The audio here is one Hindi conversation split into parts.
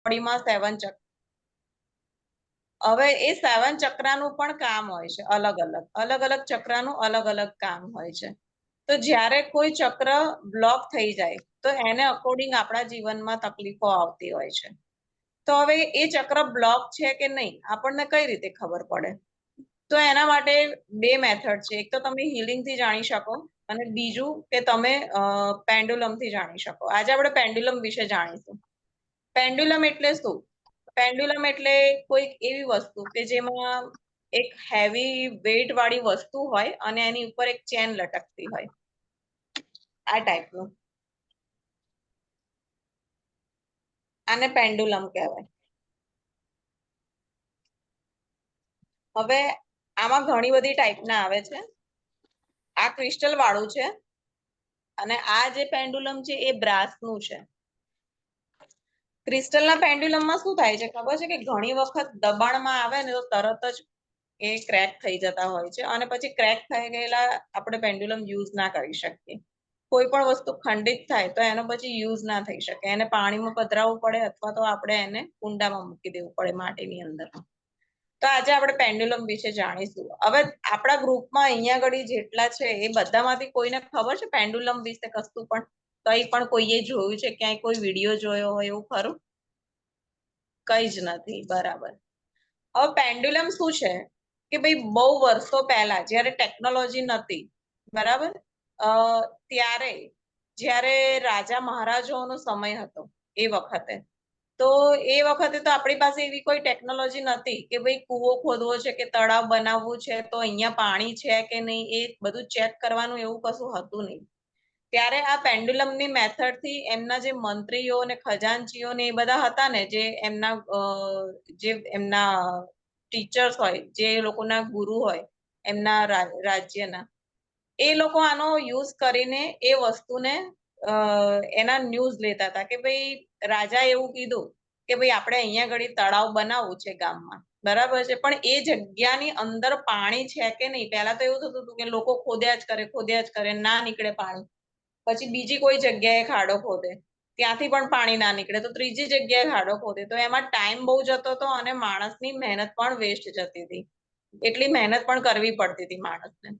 બોડીમાં 7 ચક્ર. હવે એ 7 ચક્રનું પણ કામ હોય છે અલગ અલગ ચક્રનું અલગ અલગ કામ હોય છે. તો જ્યારે કોઈ ચક્ર બ્લોક થઈ જાય તો એને અકોર્ડિંગ આપણા જીવનમાં તકલીફો આવતી હોય છે. તો હવે એ ચક્ર બ્લોક છે કે નહીં આપણને કઈ રીતે ખબર પડે? તો એના માટે 2 મેથડ છે. એક તો તમે હીલિંગ થી જાણી શકો અને બીજું કે તમે પેન્ડુલમ થી જાણી શકો. આજે આપણે પેન્ડુલમ વિશે જાણીશું. પેન્ડુલમ એટલે શું? પેન્ડુલમ એટલે કોઈક એવી વસ્તુ કે જેમાં એક હેવી વેઇટ વાળી વસ્તુ હોય અને એની ઉપર એક ચેન લટકતી હોય, આ ટાઈપનું. આને પેન્ડુલમ કહેવાય. હવે આમાં ઘણી બધી ટાઈપના આવે છે. આ ક્રિસ્ટલ વાળું છે અને આ જે પેન્ડુલમ છે એ બ્રાસનું છે. ક્રિસ્ટલના પેન્ડુલમમાં શું થાય છે ખબર છે કે ઘણી વખત દબાણમાં આવે ને તો તરત જ એ ક્રેક થઈ જતા હોય છે અને પછી ક્રેક થઈ ગયેલા આપણે પેન્ડુલમ યુઝ ના કરી શકીએ. કોઈ પણ વસ્તુ ખંડિત થાય તો એનો પછી યુઝ ના થઈ શકે. એને પાણીમાં પધરાવવું પડે અથવા તો આપણે એને કુંડામાં મૂકી દેવું પડે માટીની અંદર. તો આજે આપણે પેન્ડુલમ વિશે જાણીશું. હવે આપણા ગ્રુપમાં અહીંયા આગળ જેટલા છે એ બધામાંથી કોઈને ખબર છે પેન્ડુલમ વિશે કશું પણ? કઈ પણ કોઈએ જોયું છે, ક્યાંય કોઈ વિડીયો જોયો હોય એવું ખરું? કઈ જ નથી. બરાબર. હવે પેન્ડુલમ શું છે કે ભાઈ બહુ વર્ષો પહેલા જ્યારે ટેકનોલોજી નથી, બરાબર, ત્યારે જ્યારે રાજા મહારાજાઓનો સમય હતો એ વખતે, તો એ વખતે તો આપણી પાસે એવી કોઈ ટેકનોલોજી નથી કે ભાઈ કૂવો ખોદવો છે કે તળાવ બનાવવું છે તો અહીંયા પાણી છે કે નહીં એ બધું ચેક કરવાનું એવું કશું હતું નહીં. ત્યારે આ પેન્ડુલમની મેથડથી એમના જે મંત્રીઓ ને ખજાનચીઓ ને એ બધા હતા ને જે એમના ટીચર્સ હોય, જે લોકોના ગુરુ હોય એમના રાજ્યના, એ લોકો આનો યુઝ કરીને એ વસ્તુને એના ન્યૂઝ લેતા હતા કે ભાઈ રાજા એવું કીધું કે ભાઈ આપણે અહીંયા ઘડી તળાવ બનાવવું છે ગામમાં, બરાબર છે, પણ એ જગ્યાની અંદર પાણી છે કે નહીં. પહેલા તો એવું થતું હતું કે લોકો ખોદ્યા જ કરે, ના નીકળે પાણી. પછી બીજી કોઈ જગ્યાએ ખાડો ખોદે, ત્યાંથી પણ પાણી ના નીકળે, તો ત્રીજી જગ્યાએ ખાડો ખોદે. તો એમાં ટાઈમ બહુ જતો હતો અને માણસની મહેનત પણ વેસ્ટ જતી હતી. એટલી મહેનત પણ કરવી પડતી હતી માણસને.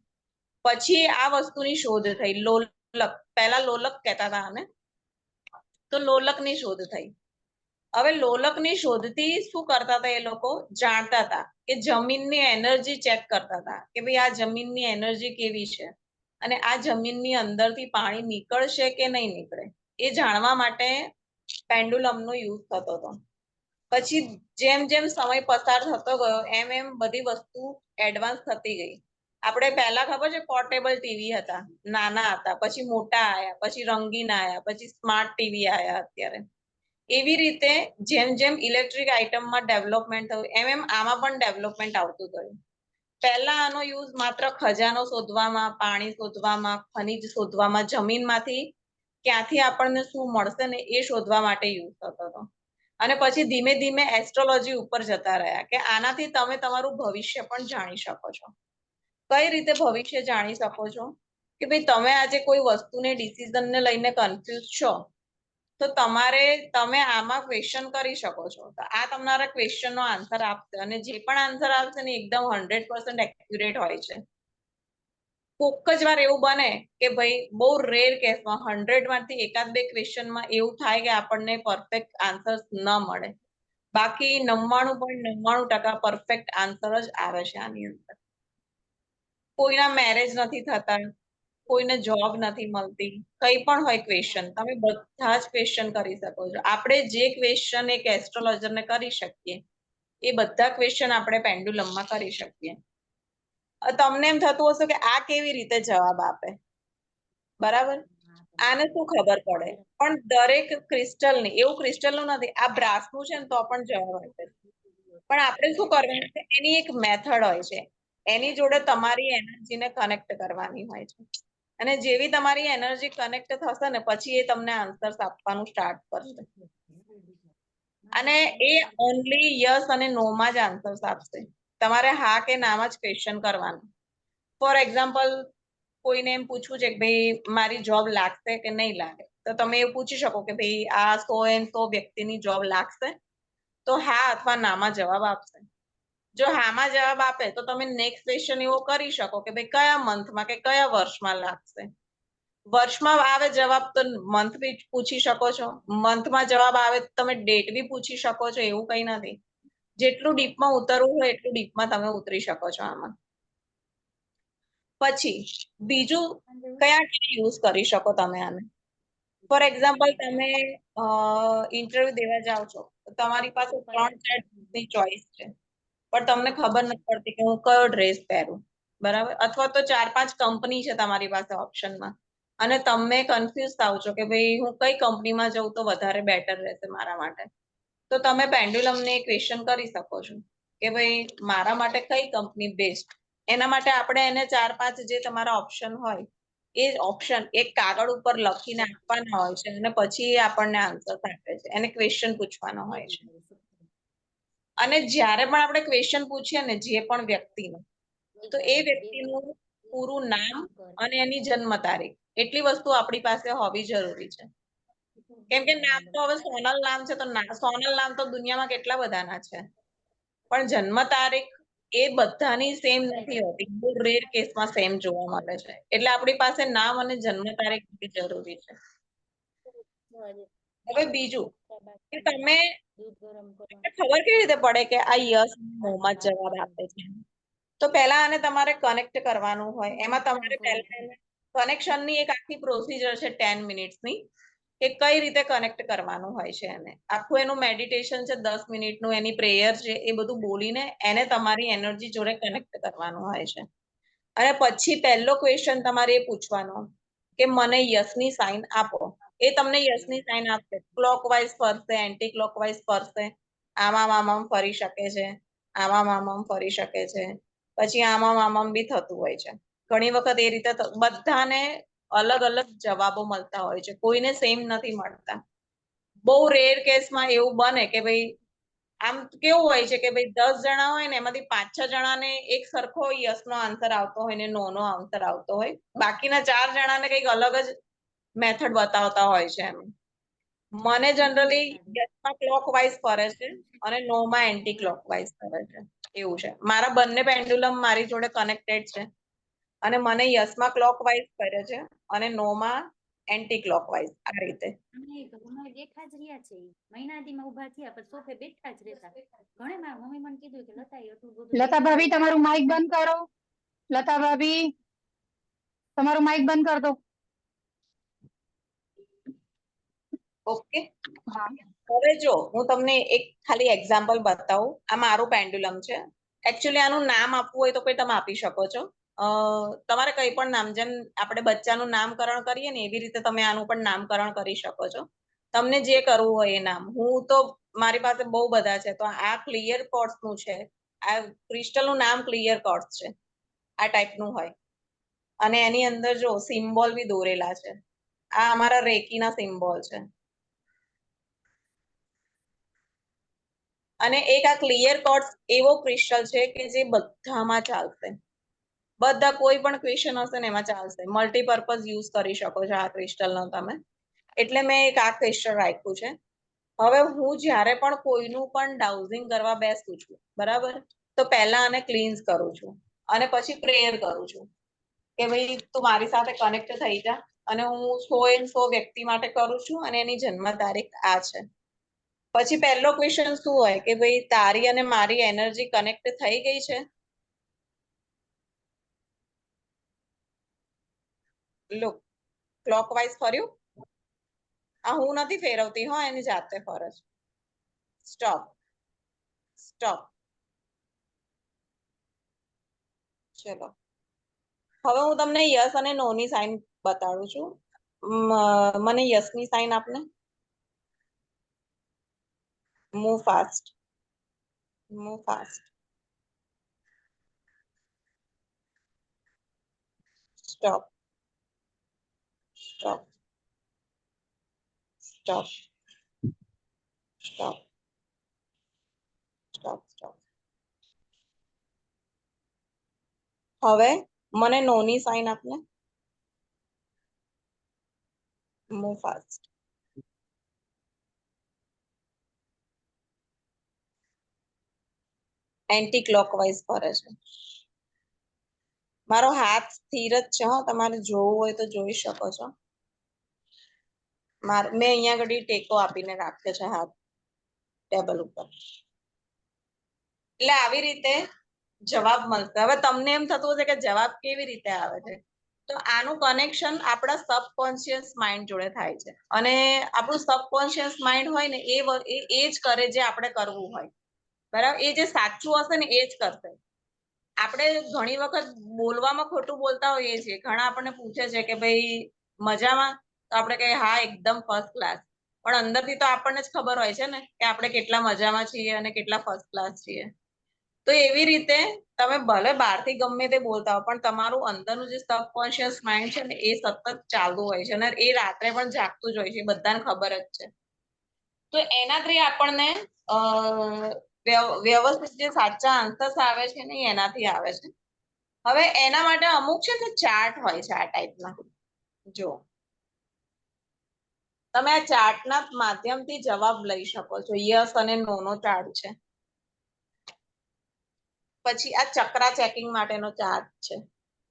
પછી આ વસ્તુની શોધ થઈ. લોલક, પહેલા લોલક કહેતા હતા આને, તો લોલકની શોધ થઈ. હવે લોલકની શોધથી શું કરતા હતા? એ લોકો જાણતા હતા કે જમીનની એનર્જી ચેક કરતા હતા કે ભાઈ આ જમીનની એનર્જી કેવી છે અને આ જમીનની અંદરથી પાણી નીકળશે કે નહીં નીકળે, એ જાણવા માટે પેન્ડુલમનો યુઝ થતો હતો. પછી જેમ જેમ સમય પસાર થતો ગયો એમ એમ બધી વસ્તુ એડવાન્સ થતી ગઈ. આપણે પહેલા ખબર છે પોર્ટેબલ ટીવી હતા, નાના હતા, પછી મોટા આયા, પછી રંગીન આયા, પછી સ્માર્ટ ટીવી આયા અત્યારે. એવી રીતે જેમ જેમ ઇલેક્ટ્રિક આઇટમમાં ડેવલપમેન્ટ થયું એમ એમ આમાં પણ ડેવલપમેન્ટ આવતું ગયું. પહેલા આનો યુઝ માત્ર ખજાનો શોધવામાં, પાણી શોધવામાં, ખનિજ શોધવામાં, જમીનમાંથી ક્યાંથી આપણને શું મળશે ને એ શોધવા માટે યુઝ થતો હતો. અને પછી ધીમે ધીમે એસ્ટ્રોલોજી ઉપર જતા રહ્યા કે આનાથી તમે તમારું ભવિષ્ય પણ જાણી શકો છો. કઈ રીતે ભવિષ્ય જાણી શકો છો? કે ભાઈ તમે આજે કોઈ વસ્તુને ડિસિઝનને લઈને કન્ફ્યુઝ છો તો તમે આમાં ક્વેશ્ચન કરી શકો છો. તો આ તમારા ક્વેશ્ચનનો આન્સર આપશે અને જે પણ આન્સર આવશે ને એકદમ 100% એક્યુરેટ હોય છે. કોક જ વાર એવું બને કે ભાઈ બહુ રેર કેસમાં 100 માંથી એકાદ બે ક્વેશ્ચનમાં એવું થાય કે આપણને પરફેક્ટ આન્સર ન મળે. બાકી 99.99% પરફેક્ટ આન્સર જ આવે છે આની અંદર. કોઈના મેરેજ નથી થતા, કોઈને જોબ નથી મળતી, કઈ પણ હોય ક્વેશ્ચન, તમે બધા જ ક્વેશ્ચન કરી શકો છો. આપણે જે ક્વેશ્ચન એક એસ્ટ્રોલોજરને કરી શકીએ એ બધા ક્વેશ્ચન આપણે પેન્ડુલમમાં કરી શકીએ. તમને એમ થતું હશે કે આ કેવી રીતે જવાબ આપે, બરાબર? આને શું ખબર પડે? પણ દરેક ક્રિસ્ટલની, એવું ક્રિસ્ટલનું નથી, આ બ્રાસનું છે ને તો પણ જવાબ આપે. પણ આપણે શું કરવાનું છે, એની એક મેથડ હોય છે, એની જોડે તમારી એનર્જીને કનેક્ટ કરવાની હોય છે. અને જેવી તમારી એનર્જી કનેક્ટ થશે ને પછી એ તમને આન્સર્સ આપવાનું સ્ટાર્ટ કરશે. અને એ ઓનલી યસ અને નો માં જ આન્સર્સ આપશે. તમારે હા કે નામાં જ ક્વેશ્ચન કરવાનું. ફોર એક્ઝામ્પલ, કોઈને એમ પૂછવું છે કે ભાઈ મારી જોબ લાગશે કે નહીં લાગે, તો તમે એવું પૂછી શકો કે ભાઈ આ 100 વ્યક્તિની જોબ લાગશે? તો હા અથવા નામાં જવાબ આપશે. જો હામાં જવાબ આપે તો તમે નેક્સ્ટ ક્વેશ્ચન એવો કરી શકો કે ભાઈ કયા મંથમાં કે કયા વર્ષમાં લાગશે. વર્ષમાં આવે જવાબ તો મંથ બી પૂછી શકો છો, મંથમાં જવાબ આવે તો તમે ડેટ બી પૂછી શકો છો, એવું કઈ નથી. જેટલું ડીપમાં ઉતરવું હોય એટલું ડીપમાં તમે ઉતરી શકો છો આમાં. પછી બીજું કયા યુઝ કરી શકો તમે આને? ફોર એક્ઝામ્પલ તમે ઇન્ટરવ્યુ દેવા જાઓ છો તો તમારી પાસે 3-4 ની ચોઈસ છે, પણ તમને ખબર નથી પડતી કે હું કયો ડ્રેસ પહેરું, બરાબર? અથવા તો 4-5 કંપની છે તમારી પાસે ઓપ્શનમાં અને તમે કન્ફ્યુઝ થાવ છો કે ભાઈ હું કઈ કંપનીમાં જઉં તો વધારે બેટર રહેશે મારા માટે. તો તમે પેન્ડ્યુલમને ક્વેશ્ચન કરી શકો છો કે ભાઈ મારા માટે કઈ કંપની બેસ્ટ. એના માટે આપણે એને 4-5 જે તમારા ઓપ્શન હોય એ ઓપ્શન એક કાગળ ઉપર લખીને આપવાના હોય છે અને પછી એ આપણને આન્સર આપે છે. એને ક્વેશ્ચન પૂછવાનો હોય છે. અને જ્યારે પણ આપણે ક્વેશ્ચન પૂછીએ ને જે પણ વ્યક્તિનું, તો એ વ્યક્તિનું પૂરું નામ અને એની જન્મ તારીખ એટલી વસ્તુ આપણી પાસે હોવી જરૂરી છે. કેમ કે નામ તો હવે સોનલ નામ છે તો સોનલ નામ તો દુનિયામાં કેટલા બધાના છે, પણ જન્મ તારીખ એ બધાની સેમ નથી હોતી. બહુ રેર કેસમાં સેમ જોવા મળે છે. એટલે આપણી પાસે નામ અને જન્મ તારીખ જરૂરી છે. હવે બીજું કે તમે ખબર કેવી રીતે પડે કે આ યસ નોમાં જવાબ આપે છે? તો પહેલા આને તમારે કનેક્ટ કરવાનું હોય. એમાં તમારે પહેલા કનેક્શનની એક આખી પ્રોસિજર છે 10 મિનિટ્સની કે કઈ રીતે કનેક્ટ કરવાનું હોય છે એને. આખું એનું મેડિટેશન છે 10 મિનિટનું, એની પ્રેયર છે, એ બધું બોલીને એને તમારી એનર્જી જોડે કનેક્ટ કરવાનું હોય છે. અને પછી પહેલો ક્વેશ્ચન તમારે એ પૂછવાનો કે મને યસની સાઇન આપો. એ તમને યસની સાઇન આપશે. ક્લોકવાઇઝ ફરશે, એન્ટી ક્લોકવાઇઝ ફરશે, આમ ફરી શકે છે, આમ ફરી શકે છે, પછી આમ બી થતું હોય છે. ઘણી વખત એ રીતે બધાને અલગ અલગ જવાબો મળતા હોય છે, કોઈને સેમ નથી મળતા. બહુ રેર કેસમાં એવું બને કે ભાઈ આમ કેવું હોય છે કે ભાઈ 10 જણા હોય ને એમાંથી 5-6 જણાને એક સરખો યસ નો આન્સર આવતો હોય ને નો નો આન્સર આવતો હોય, બાકીના 4 જણાને કંઈક અલગ જ મેથડ બતાવતા હોય છે. એમ મને જનરલી યસમાં ક્લોકવાઇઝ ફરે છે અને નો માં એન્ટી ક્લોકવાઇઝ ફરે છે. એવું છે. મારા બંને પેન્ડ્યુલમ મારી જોડે કનેક્ટેડ છે અને મને યસમાં ક્લોકવાઇઝ ફરે છે અને નો માં એન્ટી ક્લોકવાઇઝ. આ રીતે દેખા જ રહ્યા છે. મહિનાદીમાં ઉભા થયા પછી સોફે બેઠા જ રહેતા. ઘણે મારા મમ્મી મને કીધું કે લતા એટલું બધું લતા ભાભી તમારું માઇક બંધ કરો. લતા ભાભી તમારું માઇક બંધ કર દો. ઓકે. હવે જો હું તમને એક ખાલી એક્ઝામ્પલ બતાવું. આ મારું પેન્ડ્યુલમ છે. એકચ્યુઅલી આનું નામ આપવું હોય તો કોઈ તમે આપી શકો છો. તમારે કઈ પણ નામ, જેમ આપણે બચ્ચાનું નામકરણ કરીએ ને એવી રીતે તમે આનું પણ નામકરણ કરી શકો છો. તમને જે કરવું હોય એ નામ. હું તો મારી પાસે બહુ બધા છે, તો આ ક્લિયર કોર્સ નું છે. આ ક્રિસ્ટલનું નામ ક્લિયર કોર્સ છે. આ ટાઈપનું હોય અને એની અંદર જો સિમ્બોલ બી દોરેલા છે. આ અમારા રેકીના સિમ્બોલ છે. અને એક આ ક્લિયર કોર્સ એવો ક્રિસ્ટલ છે કે જે બધામાં ચાલશે. બધા કોઈ પણ ક્વેશ્ચન હશે ને એમાં ચાલશે. મલ્ટીપર્પઝ યુઝ કરી શકો છો આ ક્રિસ્ટલનો તમે. એટલે મેં એક આ ક્રિસ્ટલ રાખ્યું છે. હવે હું જ્યારે પણ કોઈનું પણ ડાઉઝિંગ કરવા બેસું છું, બરાબર, તો પહેલા આને ક્લીન્સ કરું છું અને પછી પ્રેયર કરું છું કે ભાઈ તું મારી સાથે કનેક્ટ થઈ જા. અને હું 100 વ્યક્તિ માટે કરું છું અને એની જન્મ તારીખ આ છે. પછી પહેલો ક્વેશ્ચન શું હોય કે ભાઈ તારી અને મારી એનર્જી કનેક્ટ થઈ ગઈ છે? લુક, ક્લોકવાઇઝ ફર્યું. આ હું નથી ફેરવતી, હો, એની જાતે ફરે છે. Stop, stop. ચલો, હવે હું તમને યસ અને નો ની સાઇન બતાડું છું. મને યસની સાઇન આપને. Move fast, move fast. Stop, stop, stop, stop, stop, stop. હવે મને નો ની સાઇન આપને. Move fast. એન્ટી ક્લોકવાઇઝ ફરે છે. મારો હાથ સ્થિર જ છે, તમારે જોવું હોય તો જોઈ શકો છો. મેં અહીંયા આગળ ટેકો આપીને રાખ્યો છે હાથ ટેબલ ઉપર. એટલે આવી રીતે જવાબ મળશે. હવે તમને એમ થતું હશે કે જવાબ કેવી રીતે આવે છે, તો આનું કનેક્શન આપણા સબકોન્શિયસ માઇન્ડ જોડે થાય છે. અને આપણું સબકોન્શિયસ માઇન્ડ હોય ને એ જ કરે જે આપણે કરવું હોય, બરાબર. એ જે સાચું હશે ને એ જ કરશે. આપણે ઘણી વખત બોલવામાં ખોટું બોલતા હોઈએ છીએ. ઘણા આપણને પૂછે છે કે ભાઈ મજામાં, તો આપણે કહીએ હા એકદમ ફર્સ્ટ ક્લાસ. પણ અંદરથી તો આપણને જ ખબર હોય છે ને કે આપણે કેટલા મજામાં છીએ અને કેટલા ફર્સ્ટ ક્લાસ છીએ. તો એવી રીતે તમે ભલે બહારથી ગમે તે બોલતા હો, પણ તમારું અંદરનું જે સબકોન્શિયસ માઇન્ડ છે ને એ સતત ચાલુ હોય છે અને એ રાત્રે પણ જાગતું જ હોય છે, બધાને ખબર જ છે. તો એનાથી આપણને વ્યવસ્થિત જે સાચા આન્સર્સ આવે છે ને એનાથી આવે છે. હવે એના માટે અમુક છે ને ચાર્ટ હોય છે આ ટાઈપના. જો તમે આ ચાર્ટના માધ્યમથી જવાબ લઈ શકો છો. યસ અને નો નો ચાર્ટ છે. પછી આ ચક્રા ચેકિંગ માટેનો ચાર્ટ છે.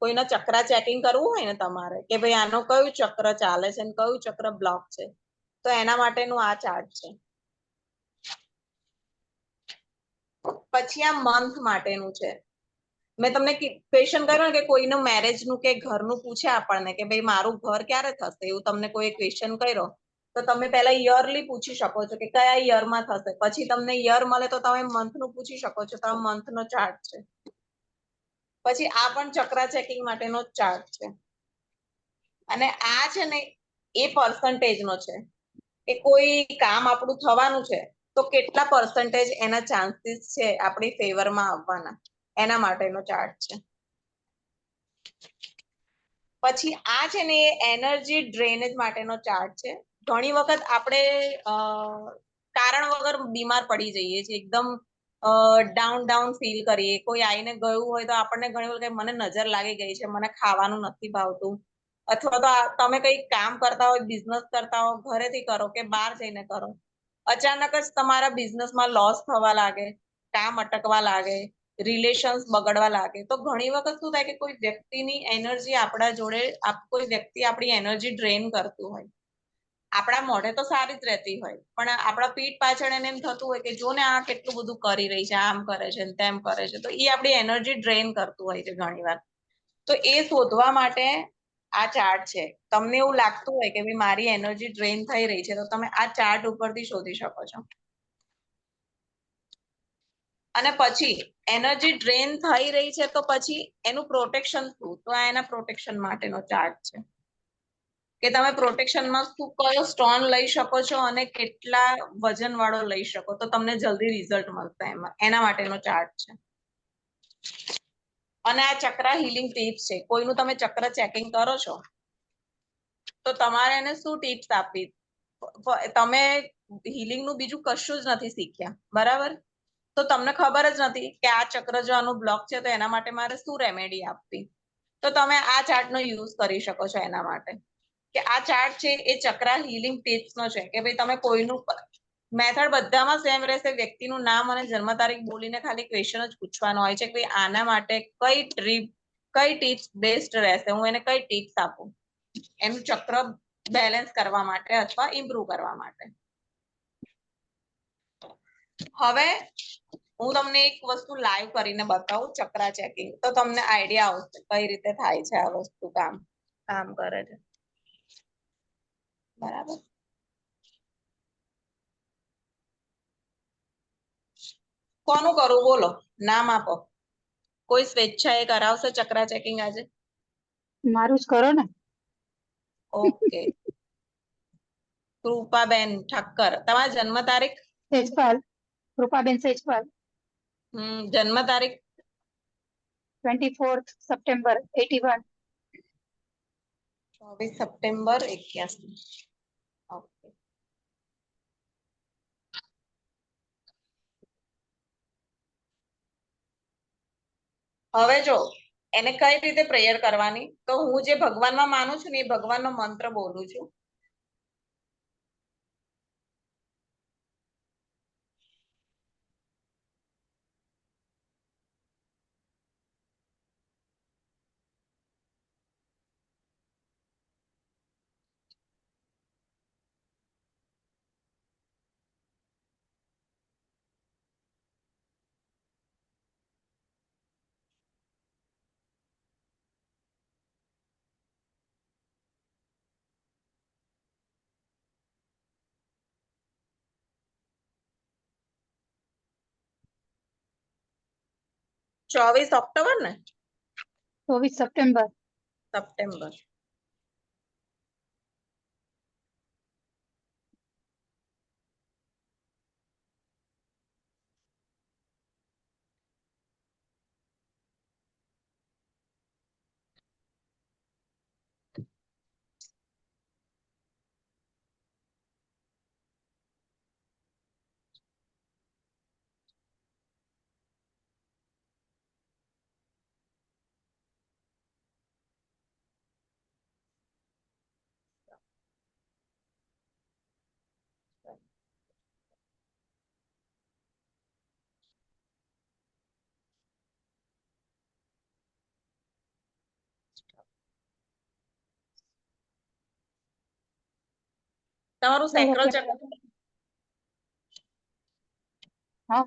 કોઈને ચક્રા ચેકિંગ કરવું હોય ને તમારે કે ભાઈ આનો કયું ચક્ર ચાલે છે અને કયું ચક્ર બ્લોક છે, તો એના માટેનું આ ચાર્ટ છે. પછી આ મંથ માટેનું છે. મેં તમને ક્વેશ્ચન કર્યો ને કે કોઈનું મેરેજનું કે ઘરનું પૂછે આપણને કે ભાઈ મારું ઘર ક્યારે થશે, એવું તમને કોઈ ક્વેશ્ચન કર્યો, તો તમે પહેલા યરલી પૂછી શકો છો કે કયા યરમાં થશે. પછી તમને યર મળે તો તમે મંથનું પૂછી શકો છો, તો આ મંથનો ચાર્ટ છે. પછી આ પણ ચક્રા ચેકિંગ માટેનો ચાર્ટ છે. અને આ છે ને એ પર્સન્ટેજનો છે કે કોઈ કામ આપણું થવાનું છે તો કેટલા પર્સન્ટેજ એના ચાન્સીસ છે આપણી ફેવરમાં આવવાના, એના માટેનો ચાર્ટ છે. પછી આ છે ને એ એનર્જી ડ્રેનેજ માટેનો ચાર્ટ છે. ઘણી વખત આપણે કારણ વગર બીમાર પડી જઈએ છીએ, એકદમ ડાઉન ફીલ કરીએ. કોઈ આવીને ગયું હોય તો આપણને ઘણી વખત મને નજર લાગી ગઈ છે, મને ખાવાનું નથી ભાવતું, અથવા તો તમે કઈ કામ કરતા હોય, બિઝનેસ કરતા હો, ઘરેથી કરો કે બહાર જઈને કરો, અચાનક જ તમારા બિઝનેસમાં લોસ થવા લાગે, કામ અટકવા લાગે, રિલેશન્સ બગડવા લાગે, તો ઘણી વખત શું થાય કે કોઈ વ્યક્તિની એનર્જી આપણા જોડે, કોઈ વ્યક્તિ આપણી એનર્જી ડ્રેન કરતું હોય. આપણા મોઢે તો સારી જ રહેતી હોય, પણ આપણા પીઠ પાછળ એને એમ થતું હોય કે જો ને આ કેટલું બધું કરી રહી છે, આમ કરે છે તેમ કરે છે, તો એ આપણી એનર્જી ડ્રેન કરતું હોય છે ઘણી વાર. તો એ શોધવા માટે આ ચાર્ટ છે. તમને એવું લાગતું હોય કે ભાઈ મારી એનર્જી ડ્રેન થઈ રહી છે, તો તમે આ ચાર્ટ ઉપરથી શોધી શકો છો. અને પછી એનર્જી ડ્રેન થઈ રહી છે તો પછી એનું પ્રોટેક્શન શું, તો આ એના પ્રોટેક્શન માટેનો ચાર્ટ છે કે તમે પ્રોટેક્શનમાં શું કયો સ્ટોન લઈ શકો છો અને કેટલા વજન વાળો લઈ શકો તો તમને જલ્દી રિઝલ્ટ મળશે, એના માટેનો ચાર્ટ છે. અને આ ચક્રા હીલિંગ ટિપ્સ છે. કોઈનું તમે ચક્ર ચેકિંગ કરો છો તો તમારે એને શું ટિપ્સ આપી, તમે હિલિંગનું બીજું કશું જ નથી શીખ્યા, બરાબર, તો તમને ખબર જ નથી કે આ ચક્ર જો આનું બ્લોક છે તો એના માટે મારે શું રેમેડી આપવી, તો તમે આ ચાર્ટનો યુઝ કરી શકો છો એના માટે. કે આ ચાર્ટ છે એ ચક્રા હીલિંગ ટિપ્સનો છે કે ભાઈ તમે કોઈનું મેથડ બધામાં સેમ રહેશે. વ્યક્તિનું નામ અને જન્મ તારીખ બોલીને ખાલી ક્વેશ્ચન જ પૂછવાનો હોય છે કે ભાઈ આના માટે કઈ ટિપ્સ બેસ્ટ રહેશે, હું એને કઈ ટિપ્સ આપું એનું ચક્ર બેલેન્સ કરવા માટે અથવા ઇમ્પ્રુવ કરવા માટે. હવે હું તમને એક વસ્તુ લાઈવ કરીને બતાવું ચક્રા ચેકિંગ, તો તમને આઈડિયા આવશે કઈ રીતે થાય છે આ વસ્તુ, કામ કરે છે, બરાબર. કોનું કરું બોલો, નામ આપો. કોઈ સ્વેચ્છાએ કરાવશે ચક્રા ચેકિંગ આજે? મારું જ કરો ને. ઓકે. કૃપાબેન ઠક્કર, તમારી જન્મ તારીખ? સેજપાલ, કૃપાબેન સેજપાલ. જન્મ તારીખ? 24th September 81. 24 સપ્ટેમ્બર 81. ઓકે. હવે જો એને કઈ રીતે પ્રેયર કરવાની, તો હું જે ભગવાનમાં માનું છું ને એ ભગવાનનો મંત્ર બોલું છું. 24 ઓક્ટોબર ને 24 સપ્ટેમ્બર. સપ્ટેમ્બર. તમારું સેક્રલ ચક્ર હા.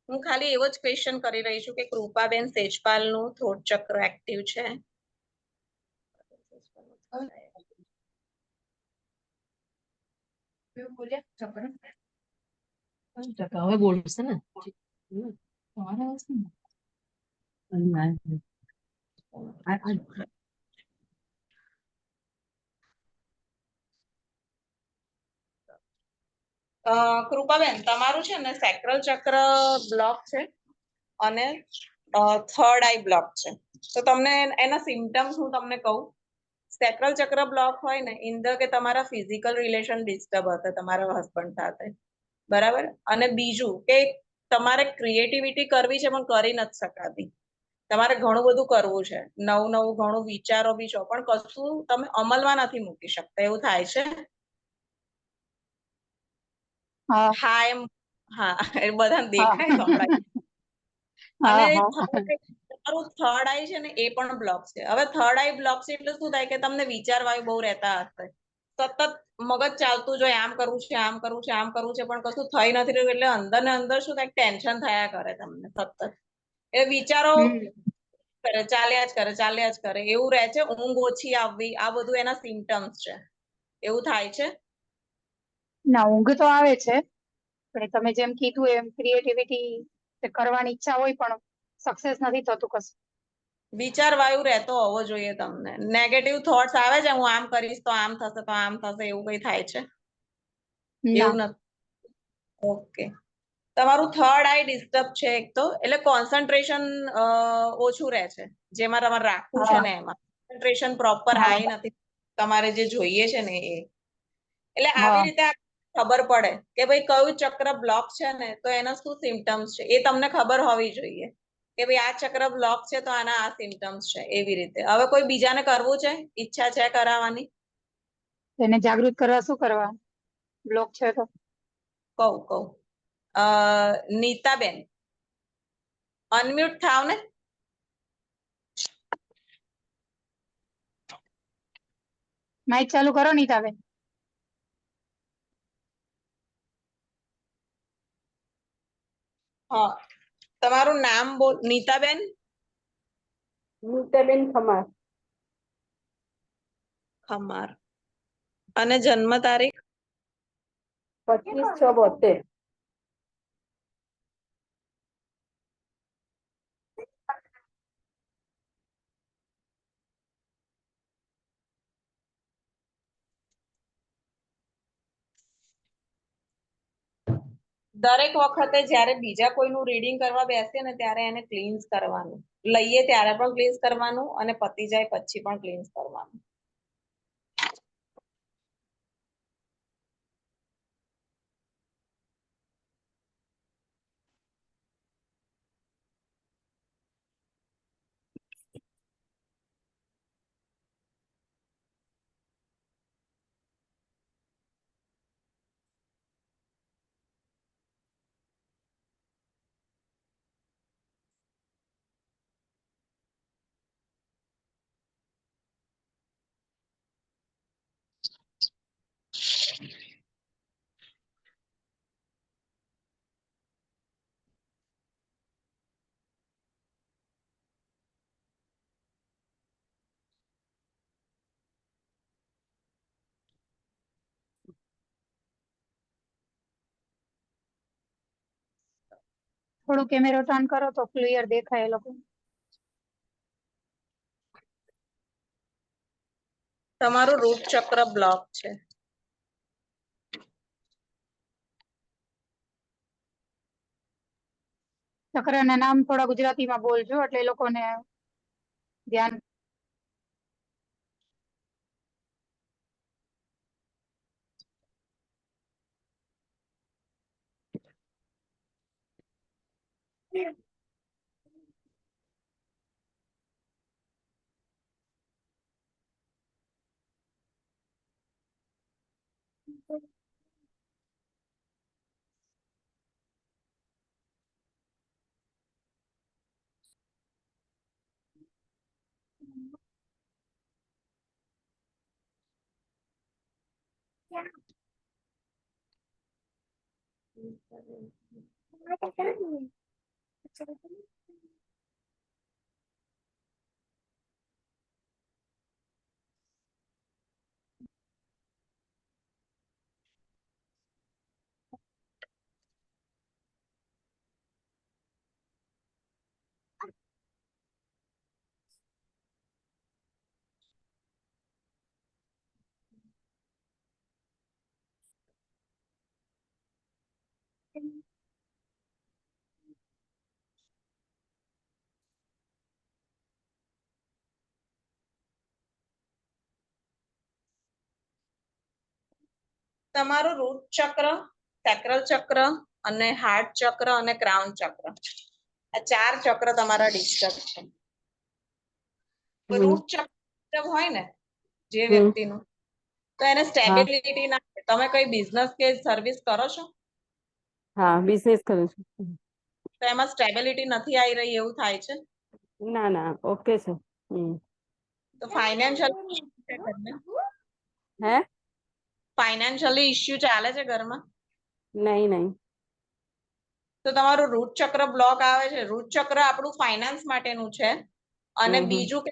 હું ખાલી એવો જ ક્વેશ્ચન કરી રહી છું કે કૃપાબેન સેજપાલ નું થોટ ચક્ર એક્ટિવ છે? હવે બોલશે ને તમારે આવશે ને કૃપાબેન તમારું છે ને સેક્રલ ચક્ર બ્લોક છે અને થર્ડ આઈ બ્લોક છે. તો તમને એના સિમ્ટમ્સ હું તમને કહું. સેક્રલ ચક્ર બ્લોક હોય ને ઇન ધ કે તમારા ફિઝિકલ રિલેશન ડિસ્ટર્બ હશે તમારા હસબન્ડ સાથે, બરાબર. અને બીજું કે તમારે ક્રિએટિવિટી કરવી છે પણ કરી નથી શકાતી. તમારે ઘણું બધું કરવું છે, નવું નવું ઘણું વિચારો બી છો પણ કશું તમે અમલમાં નથી મૂકી શકતા, એવું થાય છે? હા એમ, હા એ બધાને દેખાય સંભળાય. અને તમારું થર્ડ આઈ છે ને એ પણ બ્લોક છે. હવે થર્ડ આઈ બ્લોક છે એટલે શું થાય કે તમને વિચાર વાયુ બહુ રહેતા હશે, સતત મગજ ચાલતું જ હોય, આમ કરવું છે, આમ કરવું છે, આમ કરવું છે, પણ કશું થઈ નથી રહ્યું. એટલે અંદર ને અંદર શું થાય, ટેન્શન થયા કરે તમને સતત. એ વિચારો કરે, ચાલ્યા જ કરે, ચાલ્યા જ કરે, એવું રહે છે. ઊંઘ ઓછી આવવી, આ બધું એના સિમ્ટમ્સ છે. એવું થાય છે? ના, ઊંઘ તો આવે છે પણ તમે જેમ કીધું એમ ક્રિએટિવિટી કરવાની ઈચ્છા હોય પણ સક્સેસ નથી થતું કશું. વિચાર વાયુ રહેતો હોવો જોઈએ તમને. નેગેટિવ થોટ્સ આવે છે, હું આમ કરીશ તો આમ થશે, તો આમ થશે, એવું કઈ થાય છે? એવું નથી. ઓકે. તમારું થર્ડ આઈ ડિસ્ટર્બ છે એક તો, એટલે કોન્સન્ટ્રેશન ઓછું રહે છે. જેમાં તમારે રાખવું છે ને એમાં કોન્સન્ટ્રેશન પ્રોપર આઈ નથી તમારે જે જોઈએ છે ને એ. એટલે આવી રીતે ખબર પડે કે ભાઈ કયું ચક્ર બ્લોક છે ને તો એના શું સિમ્ટમ્સ છે એ તમને ખબર હોવી જોઈએ કે ભાઈ આ ચક્ર બ્લોક છે તો આના આ સિમ્ટમ્સ છે. એવી રીતે હવે કોઈ બીજાને કરવું છે, ઈચ્છા છે કરાવવાની? એને જાગૃત કરવા શું કરવા બ્લોક છે તો? કહું નીતાબેન અનમ્યુટ થાવ ને. માઇક ચાલુ કરો નીતાબેન. હા, તમારું નામ બોલ. નીતાબેન? નીતાબેન ખમાર. ખમાર. અને જન્મ તારીખ? 25/6/72. દરેક વખતે જ્યારે બીજા કોઈનું રીડિંગ કરવા બેસીએ ને ત્યારે એને ક્લીન્સ કરવાનું, લઈએ ત્યારે પણ ક્લીન્સ કરવાનું અને પતી જાય પછી પણ ક્લીન્સ કરવાનું. થોડું કેમેરો ટર્ન કરો તો ક્લિયર દેખાય એ લોકો. તમારું રૂટ ચક્ર બ્લોક છે. ચક્રના નામ થોડા ગુજરાતીમાં બોલજો એટલે એ લોકોને ધ્યાન. તમારું રૂટ ચક્ર, સેક્રલ ચક્ર અને હાર્ટ ચક્ર અને ક્રાઉન ચક્ર, આ 4 ચક્ર તમારા ડિસ્ટર્બ છે. રૂટ ચક્ર હોય ને જે વ્યક્તિનું, તો એને સ્ટેબિલિટી ના હોય. તમે કઈ બિઝનેસ કે સર્વિસ કરો છો? હા, બિઝનેસ કરું છું. તો એમાં સ્ટેબિલિટી નથી આવી રહી એવું થાય છે? ના ના, ઓકે છે. તો ફાઇનાન્શિયલ હે? ફાઇનાન્શિયલી ઇશ્યુ ચાલે છે ઘરમાં? નહીં નહીં. તો તમારું રૂટ ચક્ર બ્લોક આવે છે. રૂટ ચક્ર આપણું ફાઇનાન્સ માટેનું છે અને બીજું કે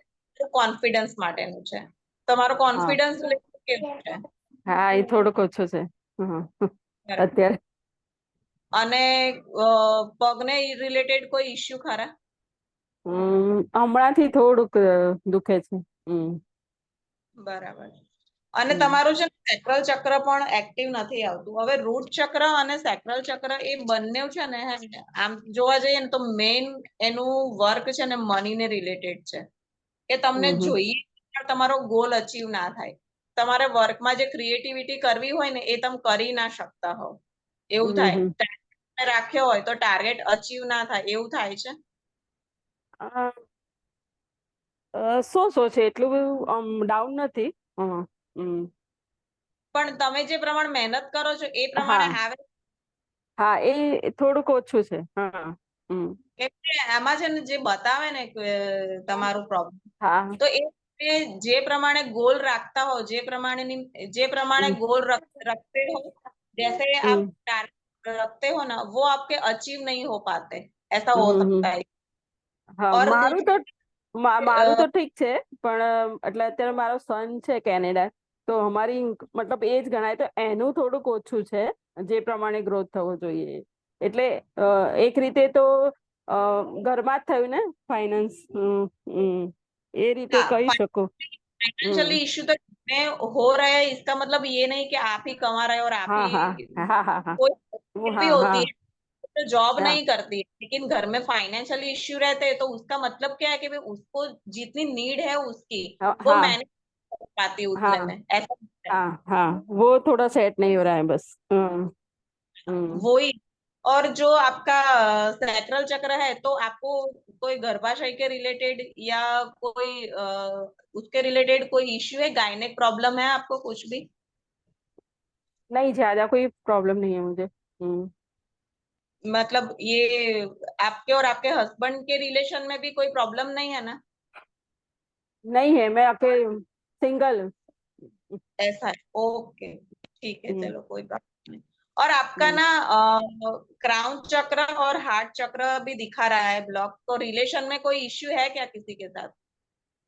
કોન્ફિડન્સ માટેનું છે. તમારો કોન્ફિડન્સ કેવું છે? હા, એ થોડોક ઓછો છે અત્યારે. અને પગને રિલેટેડ કોઈ ઇશ્યુ ખરા? હમણાંથી થોડુંક દુખે છે. બરાબર. અને તમારું છે સેક્રલ ચક્ર પણ એક્ટિવ નથી આવતું. હવે રૂટ ચક્ર અને સેક્રલ ચક્ર એ બંને છે ને, આમ જોવા જઈએ ને તો મેઇન એનું વર્ક છે ને મનીને રિલેટેડ છે. કે તમને જોઈએ તમારો ગોલ અચીવ ના થાય. તમારે વર્કમાં જે ક્રિએટિવિટી કરવી હોય ને એ તમે કરી ના શકતા હો એવું થાય. રાખ્યો હોય તો ટાર્ગેટ અચીવ ના થાય એવું થાય છે. સો છે, એટલું બધું ડાઉન નથી. પણ તમે જે પ્રમાણે મહેનત કરો છો એ પ્રમાણે હા આવે. હા, એ થોડુંક ઓછું છે. હા. એટલે આમાં છે ને જે બતાવે ને તમારું પ્રોબ્લેમ, હા. તો એ જે પ્રમાણે ગોલ રાખતા હો, જે પ્રમાણે गोल रखते हो, जैसे आप टारगेट रखते हो ना, वो आपके अचीव नहीं हो पाते, ऐसा हो सकता है. હા, और મારું તો ઠીક છે, પણ એટલે અત્યારે મારો સન છે કેનેડા, તો અમારી મતલબ એ જ ગણાય, તો એનું થોડુંક ઓછું છે જે પ્રમાણે ગ્રોથ થવો જોઈએ. એટલે એક રીતે તો ઘરમાં જ થયું ને ફાઇનાન્સ, એ રીતે કહી શકો. फाइनेंशियली इश्यू तो में हो रहा है, इसका मतलब ये नहीं कि आप ही कमा रहे हो और आप हाँ ही हाँ हाँ हाँ हाँ कोई वो भी हाँ होती हाँ है तो जॉब हाँ नहीं करती है, लेकिन घर में फाइनेंशियली इश्यू रहते हैं तो उसका मतलब क्या है कि भाई उसको जितनी नीड है उसकी वो हाँ मैनेज कर पाती है हाँ उतने में, ऐसा है. हाँ हाँ, वो थोड़ा सेट नहीं हो रहा है बस. वही. और जो आपका सैक्रल चक्र है, तो आपको कोई गर्भाशय के रिलेटेड या कोई उसके रिलेटेड कोई इश्यू है, गायनेक प्रॉब्लम है आपको कुछ भी? नहीं, ज्यादा कोई प्रॉब्लम नहीं है मुझे. मतलब ये आपके और आपके हस्बैंड के रिलेशन में भी कोई प्रॉब्लम नहीं है ना? नहीं है, मैं अकेले सिंगल. ऐसा है, ओके, ठीक है, चलो कोई बात नहीं. और आपका ना क्राउन चक्र और हार्ट चक्र भी दिखा रहा है ब्लॉक, तो रिलेशन में कोई इश्यू है क्या किसी के साथ?